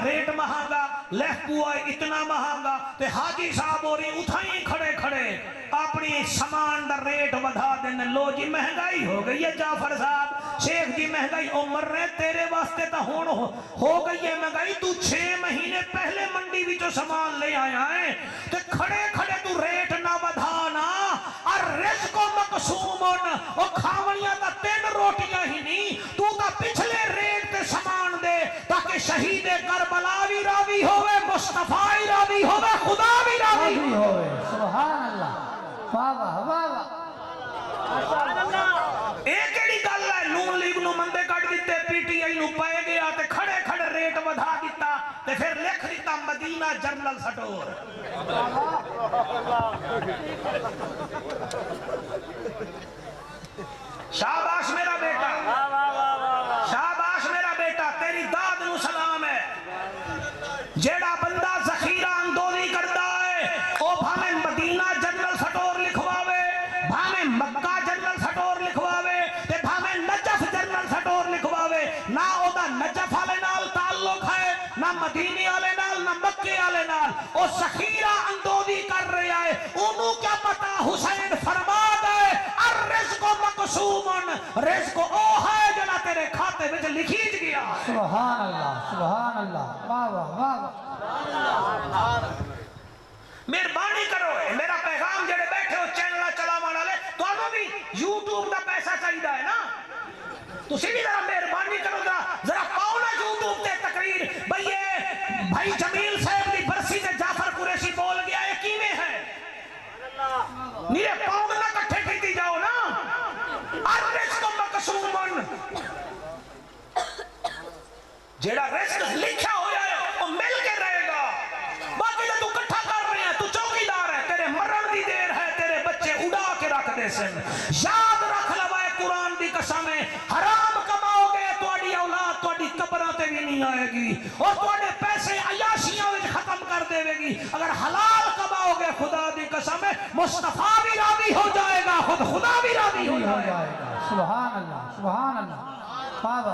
ریٹ مہنگا لہپوا اتنا مہنگا تے حاجی صاحب اور اتھائی کھڑے کھڑے اپنی سامان دا ریٹ ودھا دینے لو جی مہنگائی ہو گئی ہے جعفر صاحب شیخ جی مہنگائی عمر رہے تیرے واسطے تا ہو گئی ہے مہنگائی تو 6 مہینے پہلے منڈی بھی جو سامان لے آیا ہے تے کھڑے کھڑے تو ریٹ نہ ودھانا الرزق مقسومن او کھاونیاں تا 3 روٹیاں ہی نہیں تو تا پچھلے ریٹ تے سامان دے تاکہ شہید کربلا بھی راضی ہوئے مصطفیٰ راضی ہوئے خدا بھی راضی ہوئے سبحان اللہ واہ واہ واہ ایک ایڑی گل ہے نون لیگ نو مندے کٹ دیتے پی ٹی آئی نو پائے گیا تے کھڑے کھڑے ریٹ ودھا دیتا تے پھر لکھ دیتا مدینہ جنرل سٹور شاباش میرا بیٹا شاباش میرا بیٹا تیری داد نو سلام ہے جیڑا بندہ ذخیرہ اندوزی کرتا ہے او بھامیں مدینہ جنرل سٹور لکھواوے بھامیں مکہ جنرل سٹور لکھواوے تے بھامیں نجف جنرل سٹور لکھواوے نہ او دا نجف والے نال تعلق ہے نہ مدینی والے نال نہ مکے والے نال او ذخیرہ اندوزی کر رہا ہے انہوں کیا پتا حسین فرما دے الرزق مقسومن رزق او ہے جنا تیرے کھاتے وچ لکھیج گیا سبحان اللہ واہ واہ واہ مہربانی کرو میرا پیغام جڑے بیٹھے ہو چینل چلاون والے تانوں بھی یوٹیوب دا پیسہ چاہیدا ہے نا تسی بھی ذرا مہربانی کرو ذرا پاؤ نا یوٹیوب تے تقریر بھائی جمیل صاحب دی برسی تے جعفر قریشی بول گیا یہ کیویں ہے نیرے پاؤ نہ کٹھے کیتی جاؤ نا یاد رکھ لوائے قرآن دی قسم ہے حرام کماؤ گے تواڈی اولاد تواڈی قبراں تے بھی نہیں آئے گی اور تواڈے پیسے عیاشیاں وچ ختم کر دے گی اگر حلال کماؤ گے خدا دی قسم ہے مصطفیٰ بھی راضی ہو جائے گا خود خدا بھی راضی ہو جائے گا سبحان اللہ سبحان اللہ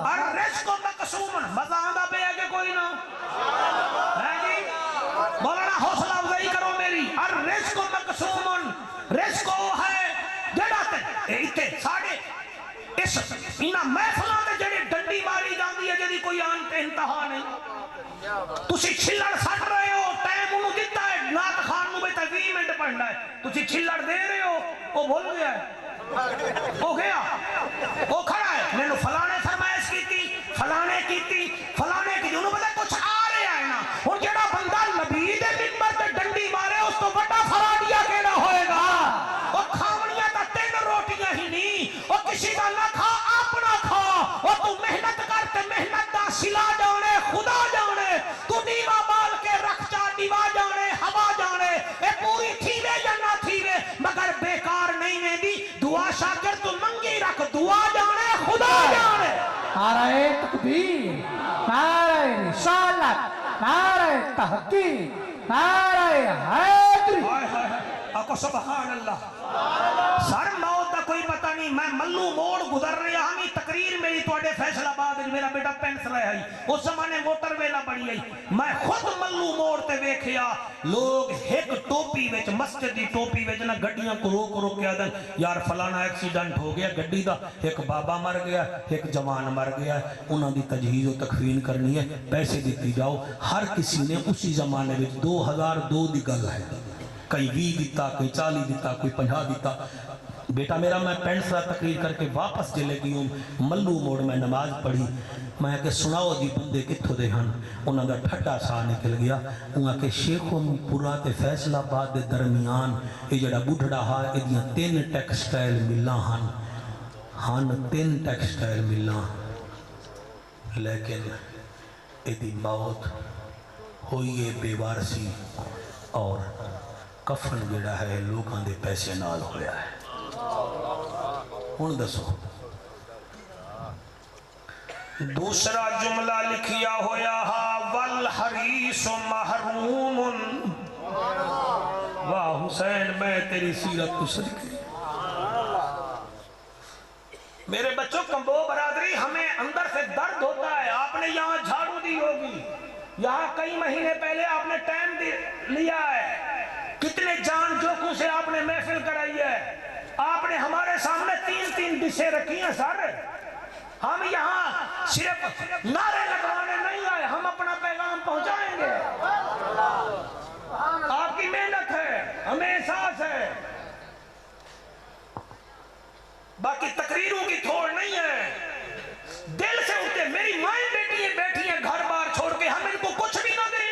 الرزق مقسوم مزہ آندا پہ ہے کہ کوئی نہ ہے جی مولانا حوصلہ افزائی کرو میری الرزق مقسوم رزق وہ ہے جڑا تے ساڈے اس انہاں محفلاں تے جڑی ڈنڈی ماری جاندی ہے جدی کوئی انتہا نہیں تسی چھلڑ سٹ رہے ہو ٹائم انہوں دیتا ہے نات خان نو بیٹا 20 منٹ پڑھنا ہے تسی چھلڑ دے رہے ہو وہ بھول گیا ہے وہ گیا وہ کھڑا ہے میں نے فلانے فرمائش کی تھی فلانے کی انہوں پتہ کچھ آ رہے ہیں نا اور جڑا بندہ نبی دے منبر تے ڈنڈی مارے اس تو بڑا فراڈیا کیڑا ہوئے گا اور کھاونیاں تا 3 روٹیاں ہی نہیں اور کسی دا نہ کھا اپنا کھا اور تو محنت کر تے محنت دا سلا جانے خدا جانے تو نیوا مال کے رکھ چا نیوا جانے ہوا جانے اے پوری تھیوے یا نہ تھیوے مگر بیکار نہیں میں دی دعا شاکر تو منگی رکھ دعا جانے خدا جانے نعرہ تکبیر نعرہ رسالت نعرہ تحقیق نعرہ حیدری آقا سبحان اللہ سر موت دا کوئی پتہ نہیں میں ملو موڑ گزر رہا ہمیں تقریر میری توڑے فیصل آباد میرا بیٹا پینس رہا ہے اس زمانے موٹر ویلا بڑی ہے میں خود ملو موڑ تے ویکھیا لوگ ایک ٹوپی وچ مسجد دی ٹوپی وچ نہ گڈیاں کو روک کے آدن یار فلانا ایکسیڈنٹ ہو گیا گڈی دا ایک بابا مر گیا ایک جوان مر گیا انہاں دی تجہیز و تکفین کرنی ہے پیسے دیتی جاؤ ہر کسی نے اسی زمانے وچ 2002 دی گل ہے کئی 20 دیتا کوئی 40 دیتا کوئی 50 دیتا بیٹا میرا میں پینٹ سا تقریر کر کے واپس چلے گئی ہوں ملو موڑ میں نماز پڑھی میں کہ سناؤ جی بندے کتھوں دے ہن انہاں دا ٹھڈا سا نکل گیا انہاں کہ شیخوں پورا تے فیصل آباد دے درمیان یہ جڑا بڈھڑا ہا ایدیاں 3 ٹیکسٹائل ملاں ہن 3 ٹیکسٹائل ملاں لیکن ایدی موت ہوئی ہے بے وارسی اور کفن جڑا ہے لوگاں دے پیسے نال ہویا ہے ہن دسو دوسرا جملہ لکھیا ہویا ہا والحریص محروم واہ حسین میں تیری سیرت کو صدقے میرے بچوں کمبو برادری ہمیں اندر سے درد ہوتا ہے آپ نے یہاں جھاڑو دی ہوگی یہاں کئی مہینے پہلے آپ نے ٹائم لیا ہے کتنے جان جوکوں سے آپ نے محفل کرائی ہے آپ نے ہمارے سامنے 3 ڈشیں رکھی ہیں سر ہم یہاں صرف نعرے لگانے نہیں آئے ہم اپنا پیغام پہنچائیں گے آپ کی محنت ہے ہمیں احساس ہے باقی تقریروں کی تھوڑ نہیں ہے دل سے اٹھتے میری مائیں بیٹھی ہیں گھر بار چھوڑ کے ہم ان کو کچھ بھی نہ دیں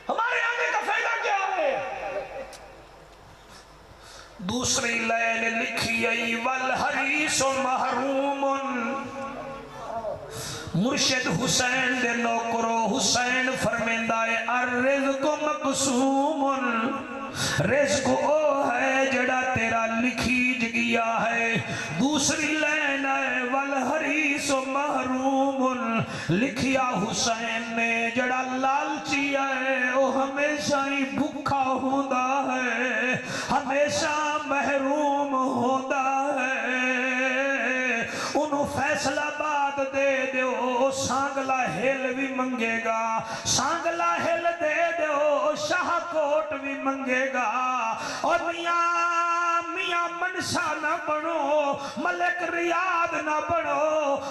ہمارے آنے کا فائدہ کیا ہے دوسری لائن لکھی ای والحریص محروم مرشد حسین دے نوکرو حسین فرمیندہ ہے الرزق مقسوم رزق او ہے جڑا تیرا لکھی جگیا ہے دوسری لائن ہے والحریص محروم لکھیا حسین نے جڑا لالچی ہے او ہمیشہ ہی بھکھا ہوندہ ہے ہمیشہ محروم ہوندہ ہے انہوں فیصلہ بات دے دیو سانگلہ ہل بھی منگے گا سانگلہ ہل دے دیو شاہ کوٹ بھی منگے گا اور میاں منشا نہ بنو ملک ریاض نہ بنو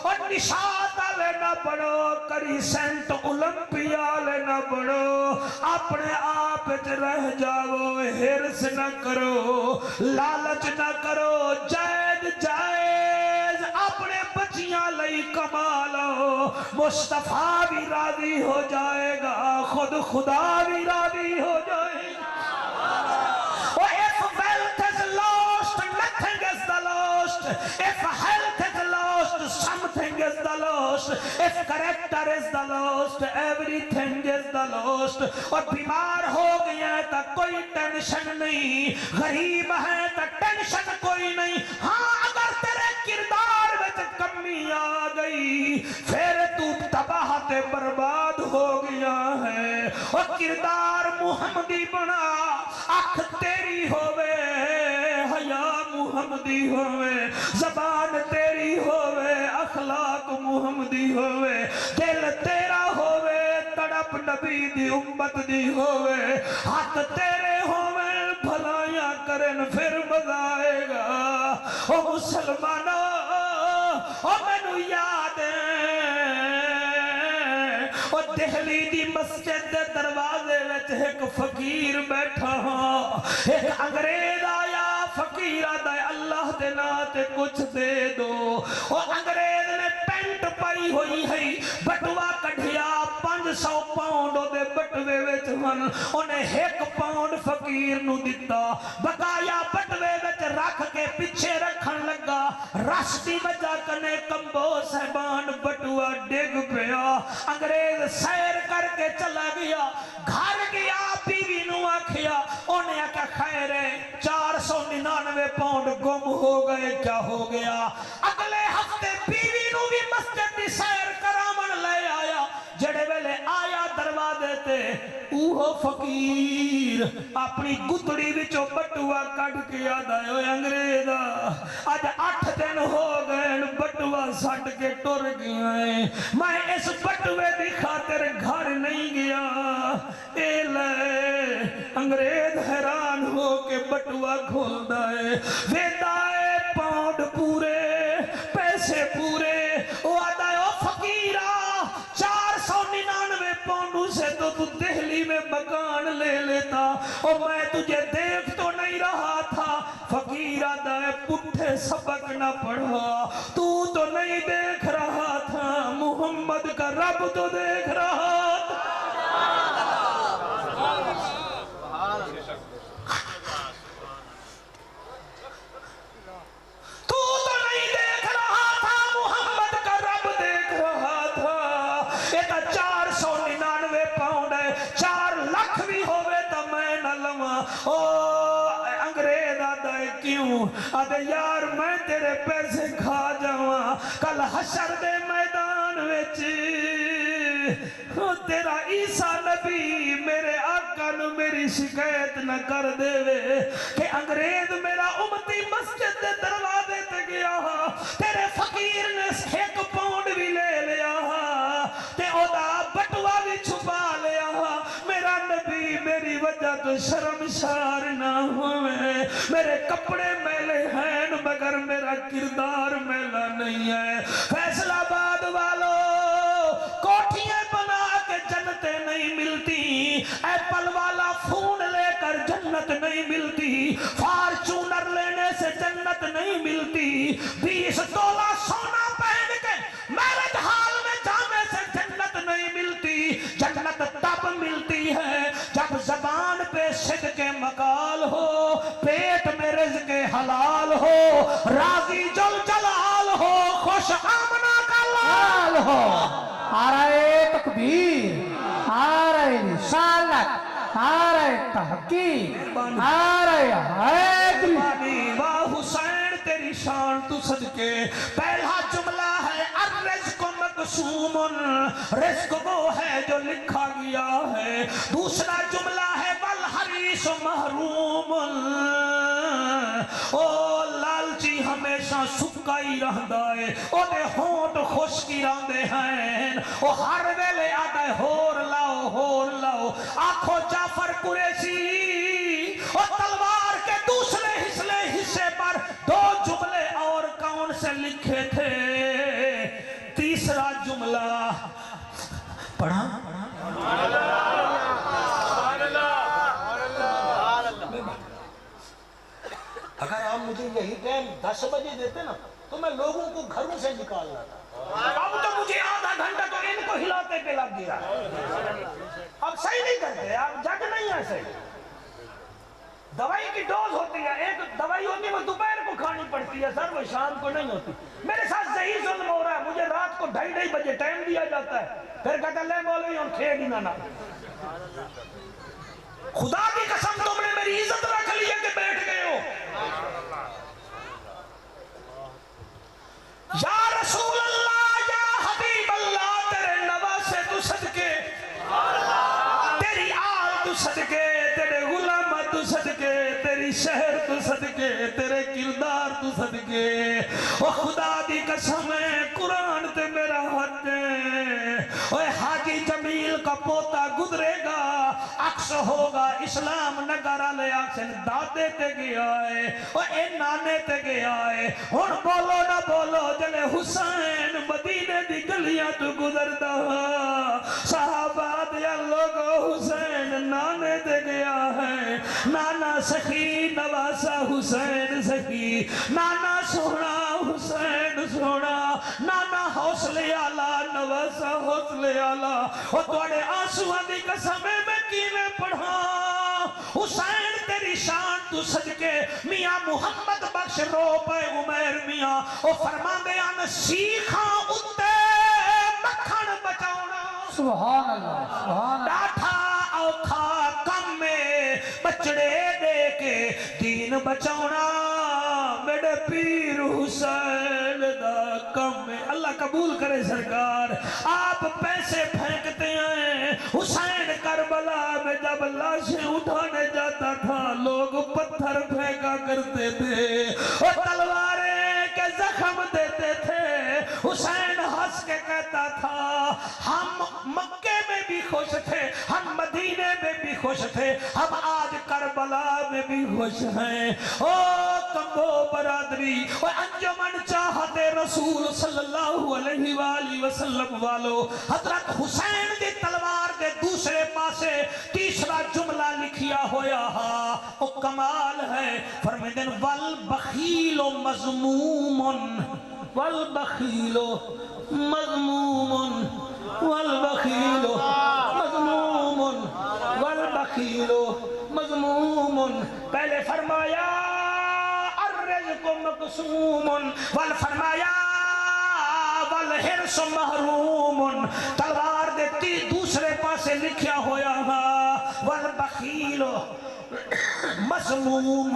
اور نشاط والے نہ بنو کری سینٹ اولمپیالے نہ بنو اپنے آپ رہ جاؤ ہرس نہ کرو لالچ نہ کرو جائز اپنے بچیاں لئی کما لو مصطفیٰ بھی راضی ہو جائے گا خود خدا بھی راضی ہو جائے گا if wealth is lost nothing is the lost if health is lost something is the lost lost, if character is the lost, everything is the lost. اور بیمار ہو گیا تو کوئی ٹینشن نہیں, غریب ہے تو ٹینشن کوئی نہیں. ہاں اگر تیرے کردار وچ کمی آ گئی پھر تو تباہ تے برباد ہو گیا ہے. اور کردار محمدی بنا, اکھ تیری ہوئے, حیا محمدی ہوئے, زبان تیری ہوئے, اخلاق محمدی ہوئے, دل تیرا ہوئے, تڑپ نبی دی امت دی ہوئے, ہاتھ تیرے ہوئے, بھلائیاں کرن پھر مزہ آئے گا. او مسلمانوں, او مینوں یاد ہے او دہلی دی مسجد دے دروازے وچ ایک فقیر بیٹھا ہاں, ایک انگریز آیا, فقیر آدھا اللہ دے ناتے کچھ دے دو. او انگریز نے پینٹ پائی ہوئی ہے, بٹوا کڑھیا 500 پاؤنڈ او دے بٹوے وچ ہن, انہیں 1 پاؤنڈ فقیر نو دیتا, بقایا بٹوے وچ رکھ کے پیچھے رکھن لگا. رشتی وجہ کنے کمبو صاحبان بٹوا ڈگ پیا. انگریز سیر کر کے چلا گیا, گھر گیا, بیوی نو آکھیا, انہیں آکھا خیر ہے 499 پاؤنڈ گم ہو گئے, کیا ہو گیا. اگلے ہفتے بیوی نو بھی مسجد دی سیر کرامن لے آیا. جڑے ویلے آیا دروازے تے اوہ فقیر اپنی گتڑی وچوں بٹوا کڈ کے آدا اے انگریزا اج 8 دن ہو گئے بٹوا سٹ کے ٹر گیا ہے, میں اس بٹوے دی خاطر گھر نہیں گیا. اے لے انگریز حیران ہو کے بٹوا کھولدا ہے, ویندا ہے پاؤنڈ پورے, پیسے پورے. او آدا ہے او فقیرا 499 پاؤنڈوں سے تو دہلی میں مکان لے لیتا, اور میں تجھے دیکھ تو نہیں رہا تھا. فقیر آدھا ہے پٹھے سبق نہ پڑھا, تو نہیں دیکھ رہا تھا, محمد کا رب تو دیکھ رہا تھا. تو نہیں دیکھ رہا تھا, محمد کا رب دیکھ رہا تھا. یہ تو 499 پاؤنڈ ہے, 4 لاکھ بھی ہوئے تو میں نہ لواں. او انگریز آدھا ہے کیوں, آدھے یار میں تیرے پیسے کھا جاواں, کل حشر دے میدان وچ تیرا عیسیٰ نبی میرے آقا نو میری شکایت نہ کر دے وے کہ انگریز میرا امتی مسجد دے دروازے تے گیا, تیرے فقیر نے 1 پاؤنڈ بھی لے لیا, تے او دا بٹوا بھی چھپا لیا. میرا نبی میری وجہ تو شرمشار نہ ہوئے, میرے کپڑے میلے ہیں مگر میرا کردار میلا نہیں ہے. فیصل آباد والو کوٹھیاں بنا کے جنتیں نہیں ملتی, ایپل والا فون لے کر جنت نہیں ملتی, فارچونر لینے سے جنت نہیں ملتی, 20 تولہ سونا پہن کے میرج حال میں جانے سے جنت نہیں ملتی. جنت تب ملتی ہے جب زبان پہ صدق مقال ہو, پیٹ میں رزق حلال ہو, راضی جل جلال ہو, خوش آمنہ کا لال ہو. آرائے تکبیر, آرائے رسالت, آرائے تحقیق, آرائے حیدری. واہ حسین تیری شان تو صدقے. پہلا جملہ ہے الرزق مقسوم, رزق وہ ہے جو لکھا گیا ہے. دوسرا جملہ ہے والحریص محروم, او لالچی ہمیشہ سکا ہی رہندا ہے, او دے ہونٹ خشکی رہندے ہیں, او ہر ویلے آدھے ہور لاؤ. آنکھو جعفر قریشی او تلوار کے دوسرے حصے پر 2 جملے اور کون سے لکھے تھے. تیسرا جملہ پڑھا, اگر آپ مجھے یہی ٹائم 10 بجے دیتے نا تو میں لوگوں کو گھروں سے نکالنا تھا. اب تو مجھے آدھا گھنٹہ تو ان کو ہلاتے پہ لگ گیا. اب صحیح نہیں کرتے, اب جگ نہیں ہے صحیح. دوائی کی ڈوز ہوتی ہے, ایک دوائی ہوتی ہے وہ دوپہر کو کھانی پڑتی ہے سر، وہ شام کو نہیں ہوتی. میرے ساتھ صحیح ظلم ہو رہا ہے. مجھے رات کو 2:30 بجے ٹائم دیا جاتا ہے، پھر کہتا ہے لے مولوی ہم کھیل ہی نہ. خدا کی قسم تم نے میری عزت رکھ لی ہے کہ بیٹھ گئے ہو. یا رسول اللہ، یا حبیب اللہ، تیرے نواسے تو صدقے، تیری آل تو صدقے، تیرے غلام تو صدقے، تیری شہر تو صدقے، تیرے کردار تو صدقے. او خدا دی قسم ہے، قرآن تے میرا حق ہے. اوے حاجی جمیل کا پوتا گزرے گا، عکس ہوگا اسلام نگر والے آکسن دادے تے گیا ہے، او اے نانے تے گیا ہے. ہن بولو نہ بولو جلے حسین مدینے دی گلیاں تو گزردا، صحابہ دیا لوگو حسین نانے تے گیا ہے. نانا سخی نواسا حسین سخی، نانا سونا حسین سونا، نانا حوصلے آلہ نواسا حوصلے آلہ. اور توڑے آنسوان دی قسمیں میں کیویں پڑھا. حسین تیری شان تو صدقے، میاں محمد بخش رو پہ عمیر میاں او فرما دے آن سیکھاں اتے مکھن بچاؤنا. سبحان اللہ سبحان اللہ. ڈاٹھا اوکھا کم میں بچڑے دے کے دین بچاؤنا، میرے پیر حسین دا کم میں. اللہ قبول کرے سرکار. آپ پیسے پھینکتے ہیں. حسین کربلا میں جب لاشیں اٹھانے جاتا تھا لوگ پتھر پھینکا کرتے تھے اور تلواریں کے زخم دیتے تھے. حسین ہنس کے کہتا تھا ہم مکے میں بھی خوش تھے، ہم مدینے میں بھی خوش تھے، ہم آج کربلا میں بھی خوش ہیں. او کمبو برادری اور انجمن چاہتے رسول صلی اللہ علیہ وآلہ وسلم والو، حضرت حسین دی تلوار دے دوسرے پاسے تیسرا جملہ لکھیا ہویا ہا. او کمال ہے. فرمیدن والبخیل مذموم، والبخیل مذموم، والبخیل مذموم، والبخیل مذموم. پہلے فرمایا الرزق مقسوم، والفرمایا والحرص محروم. تلوار دیتی دوسرے پاسے لکھیا ہویا ہا والبخیل مسموم.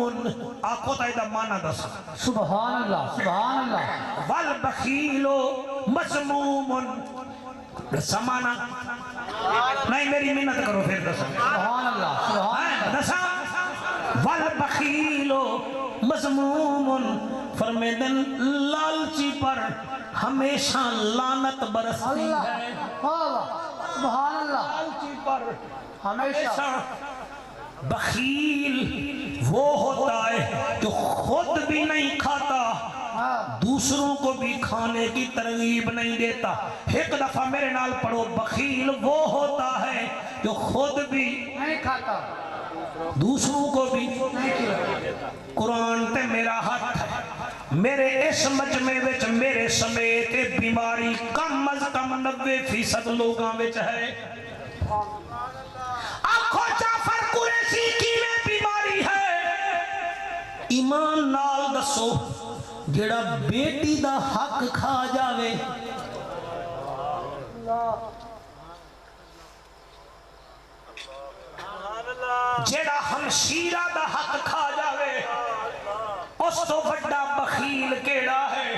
آپ کو تائیدہ مانا دسا. سبحان اللہ سبحان اللہ. والبخیل مسموم سمانا نہیں، میری منت کرو پھر دسا. سبحان اللہ سبحان دسا والبخیل مسموم. فرمیدن لالچی پر ہمیشہ لعنت برستی اللہ. ہے. سبحان اللہ. لالچی پر ہمیشہ. بخیل وہ ہوتا ہے جو خود بھی نہیں کھاتا، دوسروں کو بھی کھانے کی ترغیب نہیں دیتا. ایک دفعہ میرے نال پڑھو. بخیل وہ ہوتا ہے جو خود بھی نہیں کھاتا، دوسروں کو بھی. نہیں کھاتا. قرآن تے میرا ہاتھ ہے. میرے اس مجمع وچ میرے سمیت بیماری کم از کم 90% لوگاں وچ ہے. آنکھو جعفر قریشی کی میں بیماری ہے. ایمان نال دسو جیڑا بیٹی دا حق کھا جاوے، جیڑا ہمشیرہ دا حق کھا جاوے، اس تو بڑا بخیل کیڑا ہے.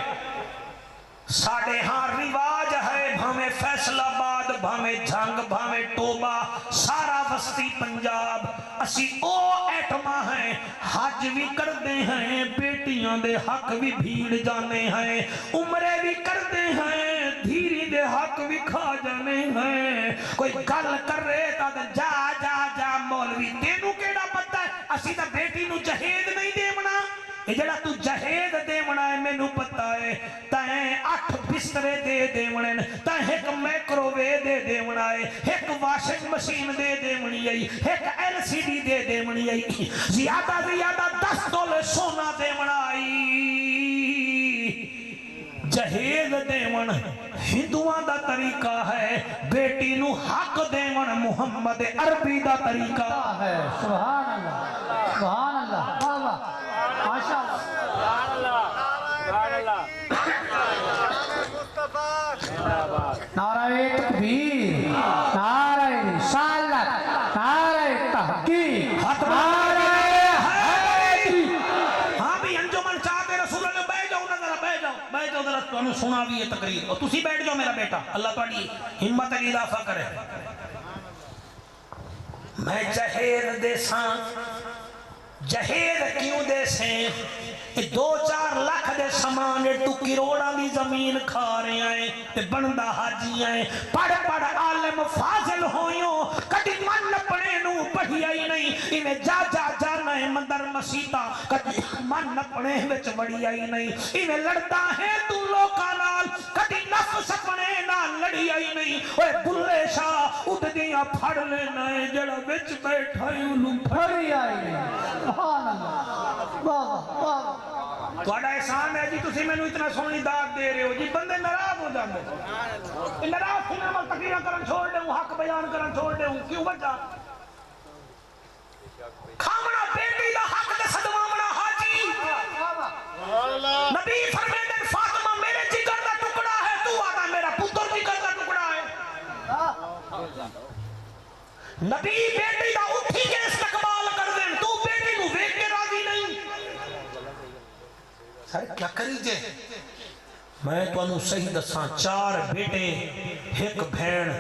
ساڑھے ہاں رواج ہے، بھامے فیصل آباد، بھامے جھنگ، بھامے ٹوبا، سارا وسطی پنجاب اسی او ایٹما ہیں. حج بھی کردے ہیں، بیٹیاں دے حق بھی بھیڑ جانے ہیں، عمرے بھی کردے ہیں، دھیری دے حق بھی کھا جانے ہیں. کوئی گل کر رہے تا جا جا جا مولوی تینوں کیڑا پتہ ہے اسی تا بیٹی نو جہیز نہیں دیونا. یہ جڑا تو جہیز دیونا ہے میں نو پتہ ہے. تائیں 8 بسترے دے دیونے، تائیں ایک میکرووے دے دیونا ہے، ایک واشنگ مشین دے دیونی ہے، ایک LCD دے دیونی ہے، زیادہ زیادہ 10 تولے سونا دیونا ہے. جہیز دیون ہندوان دا طریقہ ہے، بیٹی نو حق دیون محمد عربی دا طریقہ ہے. سبحان اللہ سبحان اللہ. ماشاء اللہ. تمہیں سنا بھی یہ تقریر اور تسی بیٹھ جاؤ میرا بیٹا اللہ تاری ہمت علی اضافہ کرے میں جہیز دے ساں جہیز کیوں دے سیں 2-4 لاکھ دے سامان تو کروڑا دی زمین کھا رہے ہیں تے بندہ حاجی ہیں پڑھ پڑھ عالم فاضل ہوئیوں کٹی من پڑے نو پڑھی آئی نہیں انہیں جا جا جانا ہے مندر مسیطہ کٹی من پڑے وچ بڑی آئی نہیں انہیں لڑتا ہے تو لوکا نال کٹی نفس پڑے نال لڑی آئی نہیں اوے بلے شاہ اٹھ دیا پھڑ لینا ہے جڑا وچ بیٹھا ہی انہوں پھڑی آئی نہیں سبحان اللہ واہ واہ تھوڑا احسان ہے جی تسی میں نے اتنا سونی داد دے رہے ہو جی بندے ناراض ہو جاندے ناراض تھی میں تقریر کرن چھوڑ دے ہوں حق بیان کرن چھوڑ دے ہوں کیوں وجہ کھامنا بیٹی دا حق دے صدوامنا حاجی نبی فرمیدن فاطمہ میرے جگر دا ٹکڑا ہے تو آنا میرا پتر جگر دا ٹکڑا ہے نبی بیٹی دا اٹھی کے استقبال کر دیں تو بیٹی نو ویک کے راضی نہیں سارے کیا کری جے میں تو انہوں صحیح دساں 4 بیٹے ایک بھین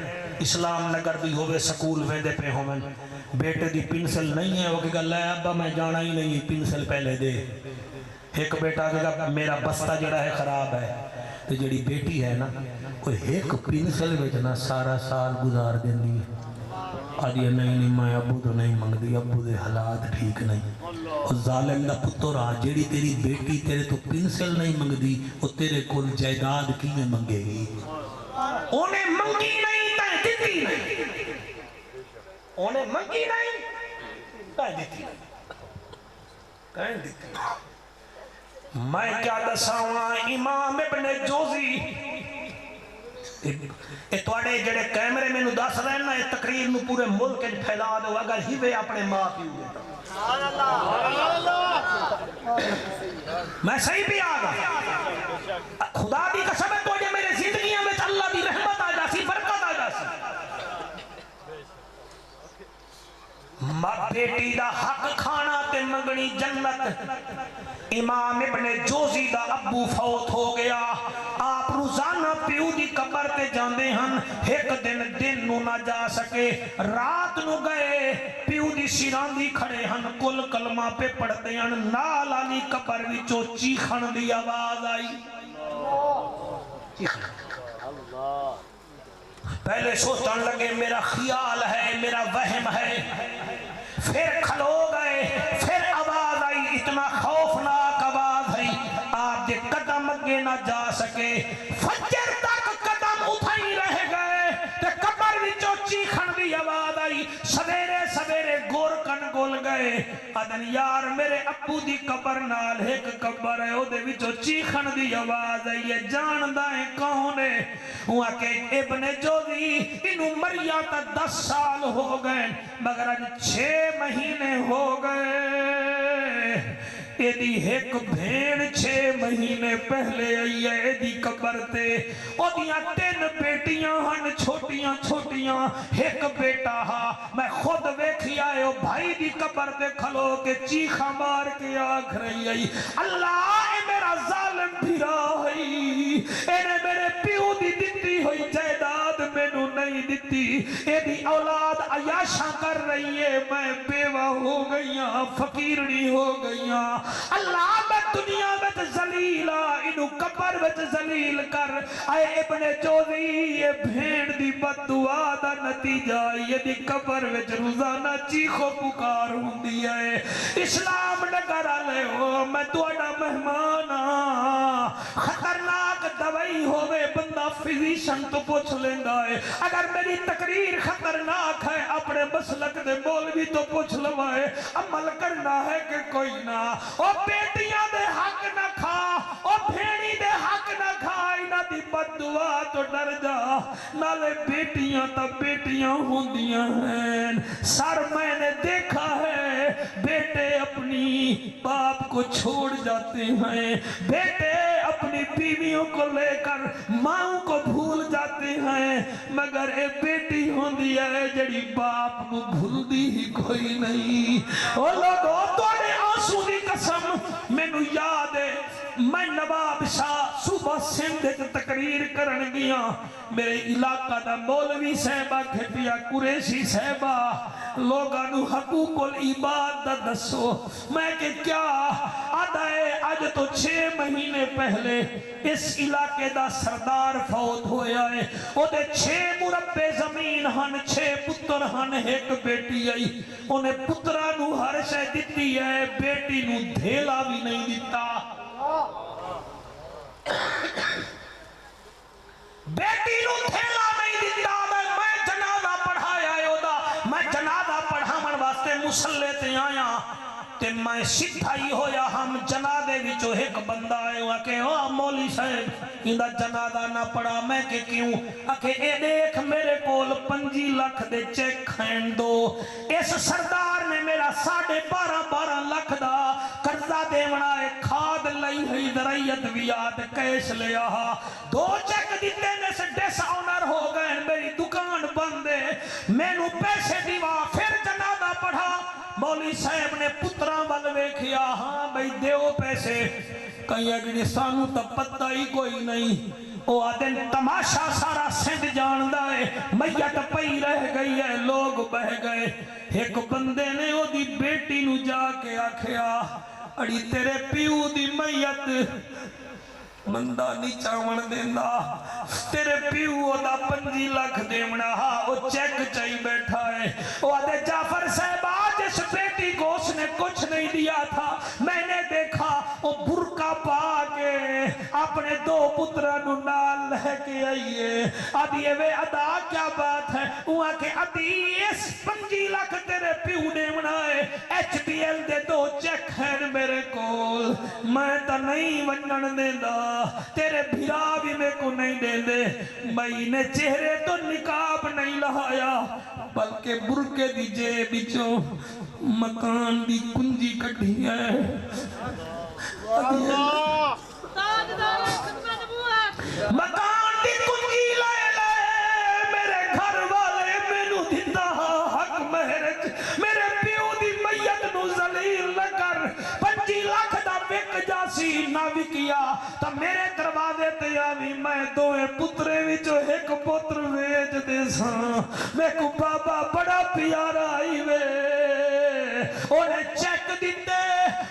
اسلام نگر دی ہوئے سکول ویندے پہ ہومن بیٹے دی پنسل نہیں ہے وہ کہ اللہ ابا میں جانا ہی نہیں پنسل پہلے دے ایک بیٹا کہ میرا بستہ جڑا ہے خراب ہے تو جڑی بیٹی ہے نا وہ ایک پنسل بیچنا سارا سال گزار دیں دی آج یہ نہیں میں ابو تو نہیں منگ دی ابو دے حالات ٹھیک نہیں اور ظالم دا پتر آ جیڑی تیری بیٹی تیرے تو پنسل نہیں منگ دی وہ تیرے کل جائیداد کی میں منگے گی انہیں منگی نہیں تائیں دیتی نہیں انہیں منگی نہیں تائیں دیتی نہیں میں کیا دساواں امام ابن جوزی اے توڑے جڑے کیمرے میں نو دس رہے نا اے تقریر نو پورے ملک کے پھیلا دو اگر ہی وے اپنے ماں پیو دیتا میں صحیح بھی آگا خدا دی قسم ہے توڑے میرے زندگیاں میں اللہ دی رحمت آ جاسی برکت آ جاسی ماں بیٹی دا حق کھانا تے منگنی جنت امام ابن جوزی دا ابو فوت ہو گیا آپ روزانہ پیو دی قبر تے جاندے ہن ایک دن نو نہ جا سکے رات نو گئے پیو دی سیراندی کھڑے ہن کل کلمہ پہ پڑھتے ہن نال آلی قبر وچوں چیخن دی آواز آئی پہلے سوچن لگے میرا خیال ہے میرا وہم ہے پھر کھلو گئے پھر آواز آئی اتنا خوفناک آواز آئی آپ دے قدم اگے نہ جا سکے فجر تک قدم اٹھائی رہ گئے تے قبر وچوں چیخن دی آواز آئی سویرے سویرے گور کن گول گئے ادن یار میرے ابو دی قبر نال ایک قبر ہے او دے وچوں چیخن دی آواز آئی ہے جاندا ہے کون ہے ہوا کہ ابن جوزی انہوں مریا تا 10 سال ہو گئے مگر آج 6 مہینے ہو گئے ایدی ایک بھین 6 مہینے پہلے آئی ہے ایدی قبر تے او دیاں 3 بیٹیاں ہن چھوٹیاں چھوٹیاں ایک بیٹا ہا میں خود ویکھی آئے ہو بھائی دی قبر تے کھلو کے چیخا مار کے آکھ رہی آئی اللہ اے میرا ظالم بھیرا ہوئی اینے میرے پیو دی دیتی ہوئی جائیداد میں نو نہیں دیتی ایدی اولاد عیاشاں کر رہی ہے میں بیوہ ہو گئیاں فقیرنی ہو گئیاں اللہ میں دنیا میں ذلیلہ انہوں قبر میں ذلیل کر اے ابن جوزی یہ بھیڑ دی بددعا دا نتیجہ یہ دی قبر میں روزانہ چیخو پکار ہوں دیا ہے اسلام نگر آلے ہو میں توڑا مہمانا خطرناک دوائی ہوئے بندہ فیزیشن تو پوچھ لیندہ ہے اگر میری تقریر خطرناک ہے اپنے مسلک دے مولوی تو پوچھ لوائے عمل کرنا ہے کہ کوئی نہ او بیٹیاں دے حق نہ کھا او بھیڑی دے حق نہ کھا انہ دی بددعا تو ڈر جا نالے بیٹیاں تا بیٹیاں ہوندیاں ہیں سر میں نے دیکھا ہے بیٹے اپنی باپ کو چھوڑ جاتے ہیں بیٹے اپنی بیویوں کو لے کر ماں کو بھول جاتے ہیں مگر اے بیٹی ہوندی ہے جڑی باپ نو بھول دی ہی کوئی نہیں او لوگوں توڑے آنسو دی قسم میں نو یاد ہے میں نواب شاہ صوبہ سندھ تقریر کرن گیا میرے علاقہ دا مولوی صاحبہ کھٹیا قریشی صاحبہ لوگانو حقوق العباد دا دسو میں کہ کیا آدھائے آج تو 6 مہینے پہلے اس علاقے دا سردار فوت ہویا ہے او دے 6 مربع زمین ہن 6 پتر ہن 1 بیٹی آئی انہیں پترانو ہر شے دیتی ہے بیٹی نو دھیلا بھی نہیں دیتا بیٹی نو دھیلا نہیں دیتا میں جنازہ پڑھایا ہے اودا میں جنازہ پڑھامن واسطے مسلح تے آیا تے میں سدھا ہی ہویا ہم جنازے وچوں ایک بندہ آئے ہوا کہ مولوی صاحب اندا جنازہ نہ پڑھا میں کہ کیوں کہ اے دیکھ میرے کول 5 لاکھ دے چیک کھین دو اس سردار نے میرا 12.5 لاکھ دا قرضہ دیونا ہے کھاد لئی ہوئی درائیت بیاد کیش لیا 2 چیک دیتے نے سے ڈس آنر ہو گئے میری دکان بندے میں نو پیسے دیوا پھر جنازہ پڑھا مولوی صاحب نے پتران والوے کیا ہاں بھئی دیو پیسے کہیں اگلی سانو تا پتہ ہی کوئی نہیں او آدن تماشا سارا سندھ جاندہ ہے میت پئی رہ گئی ہے لوگ بہ گئے ایک بندے نے او دی بیٹی نو جا کے آکھیا اڑی تیرے پیو دی میت مندہ نہیں چاون دیندہ تیرے پیو دا 5 لاکھ دیمنا او چیک چاہی بیٹھا ہے او آدھے جعفر صاحب آج اس بیٹی کو اس نے کچھ نہیں دیا تھا میں نے دیکھا او برکا پا کے اپنے 2 پترانو نال لے کے آئیے آدھیے وے ادا کیا بات ہے وہاں کہ ادھی اس 5 لاکھ تیرے پیو دیمنا ہے ایچ بی ایل دے 2 چیک ہیں میرے کول میں تا نہیں ونن دیندہ تیرے بھیرا بھی میں کو نہیں دے دے میں نے چہرے تو نقاب نہیں لہایا بلکہ برکے دی جیب بچوں مکان دی کنجی کٹھی ہے مکان دی کنجی لائے لائے میرے گھر والے میں نو دیتا حق مہرج میرے پیو دی میت نو ذلیل نہ کر 5 لاکھ دا بک جاسی نہ وکیا تا میرے دروازے تے آوی میں 2 پترے وچوں 1 پتر ویچ دے ساں میں کو بابا بڑا پیارا آئی وے انہیں چیک دیتے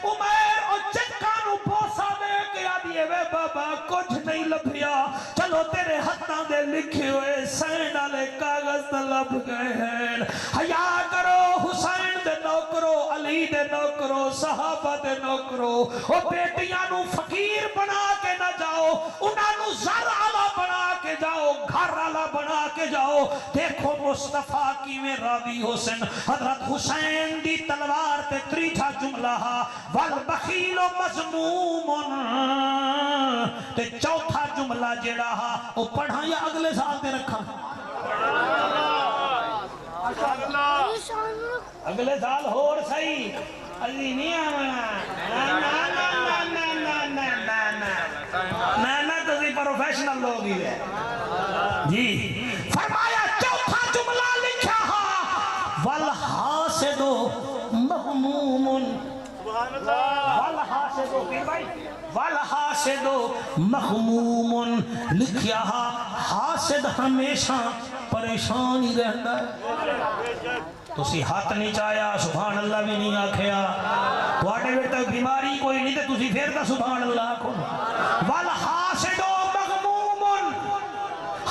عمر اور چیکانو پوسا دے کے آدھیے وے بابا کچھ نہیں لبھیا چلو تیرے ہتھاں دے لکھے ہوئے سین آلے کاغذ لب گئے ہیں حیا کرو حسین دے نوکرو علی دے نوکرو صحابہ دے نوکرو او بیٹیاں نو فقیر بنا کے نہ جاؤ انہاں نو زر آلا بنا کے جاؤ گھر آلا بنا کے جاؤ دیکھو مصطفیٰ کی میں راضی حسین حضرت حسین دی تلوار تے 3 جملہ والبخیل مظلوم تے 4 جملہ جیڑا او پڑھا یا اگلے سال تے رکھا اگلے سال ہور صحیح علی نہیں آمنا نا تسی پروفیشنل لوگ ہی ہے جی فرمایا 4 جملہ لکھا والحاسد مغموم والحاسد مغموم لکھیا حاسد ہمیشہ پریشان ہی رہتا ہے تو سی ہاتھ نہیں چاہیا سبحان اللہ بھی نہیں آکھیا تواڈے وچ تے بیماری کوئی نہیں تے تسی پھر دا سبحان اللہ کو والحاسد مغموم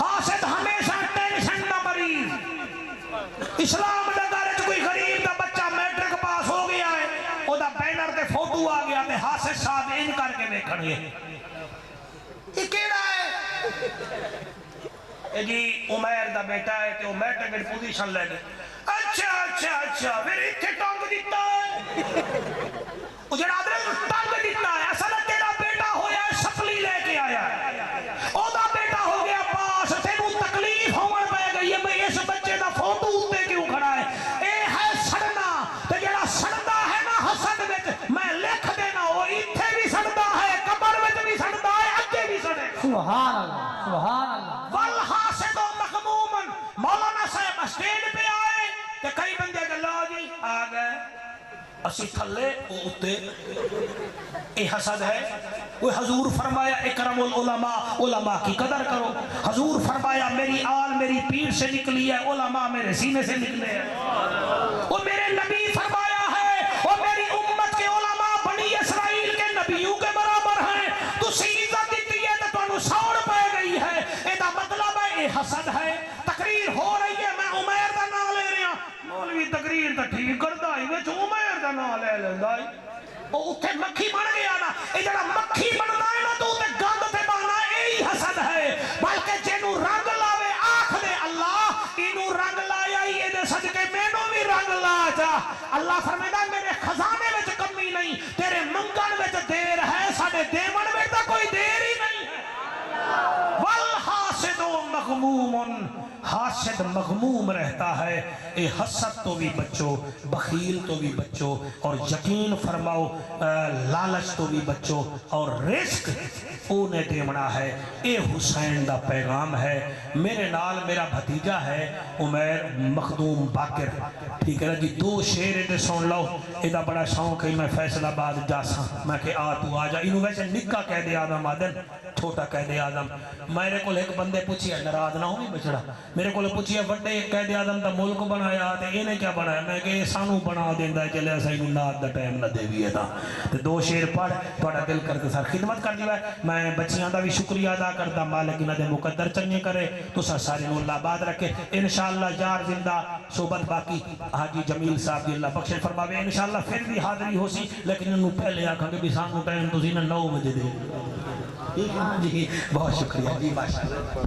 حاسد ہمیشہ ٹینشن دا مریض اسلام دا گھر وچ کوئی غریب دا بچہ میٹرک پاس ہو گیا ہے او دا بینر تے فوٹو آ گیا تے حاسد صاحب ان کر کے ویکھن گے یہ کیڑا ہے جی عمیر دا بیٹا ہے کہ وہ میٹرک وچ پوزیشن لے گئے اچھا پھر اتھے ٹانگ دیتا ہے وہ جڑا ٹانگ دیتا ہے اصل تیرا بیٹا ہویا ہے شکلی لے کے آیا ہے او دا بیٹا ہو گیا پاس تینوں تکلیف ہون پہ گئی ہے میں اس بچے دا فوٹو اتے کیوں کھڑا ہے اے ہے سڑنا تے جڑا سڑدا ہے نا حسد وچ میں لکھ دینا وہ اتھے بھی سڑدا ہے قبر وچ بھی سڑدا ہے اگے بھی سڑے سبحان اللہ سبحان اللہ والحاسد مغموم مولانا صاحب اسٹیج پہ آئے کہ کئی بندے کہ لو جی آ گئے اسی تھلے او اتے اے حسد ہے وہ حضور فرمایا اکرم العلماء علماء کی قدر کرو حضور فرمایا میری آل میری پیٹ سے نکلی ہے علماء میرے سینے سے نکلے ہیں وہ میرے نبی فرمایا ہے وہ میری امت کے علماء بنی اسرائیل کے نبیوں کے برابر ہیں تو عزت دیتی ہے تو انہوں سوڑ پہ گئی ہے ایدہ مطلب ہے اے حسد ہے تقریر ہو رہی ہے میں عمیر دا نام لے رہا مولوی تقریر تا ٹھیک کرتا ہی وچ عمیر دا نام لے لیندہ وہ اتھے مکھی بن گیا نا اے جڑا مکھی بننا ہے نا تو اتھے گند تے بننا یہی حسد ہے بلکہ جنوں رنگ لاوے آنکھ دے اللہ اینوں رنگ لایا ہی اے دے صدقے مینوں بھی رنگ لا جا اللہ فرمائے میرے خزانے وچ کمی نہیں تیرے منگن وچ دیر ہے ساڈے دیون وچ تا کوئی دیر ہی نہیں ہے والحاسد مغموم حاسد مغموم رہتا ہے اے حسد تو بھی بچو بخیل تو بھی بچو اور یقین فرماؤ لالچ تو بھی بچو اور رزق اونے دیمنا ہے اے حسین دا پیغام ہے میرے نال میرا بھتیجا ہے عمیر مخدوم باقر ٹھیک ہے جی دو شیر دے سن لو ایدہ بڑا شوق ہے میں فیصل آباد جاسا میں کہ آ تو آ جا انہوں ویسے نکا قید آدم آدم چھوٹا قید آدم میرے کو ایک بندے پوچھیا ناراض نہ ہوئی بچڑا میرے کو پوچھیا بڑے قید آدم دا ملک بنایا تے انہیں کیا بنایا میں کہ سانو بنا دیندا ہے چلے اسا انہوں نات دا ٹائم نہ دے وی تا تے دو شیر پڑھ تھوڑا دل کرتے سر خدمت کر دیوا میں بچیاں دا بھی شکریہ ادا کردا مالک انہاں دے مقدر چنگے کرے تساں سارے نوں اللہ آباد رکھے انشاءاللہ یار زندہ صحبت باقی حاجی جمیل صاحب دی اللہ بخشے فرماوے انشاءاللہ پھر بھی حاضری ہو سی لیکن انہوں پہلے آکھاں کہ بھی سانو ٹائم تسی 9 بجے دے ٹھیک ہے جی بہت شکریہ جی ماشاءاللہ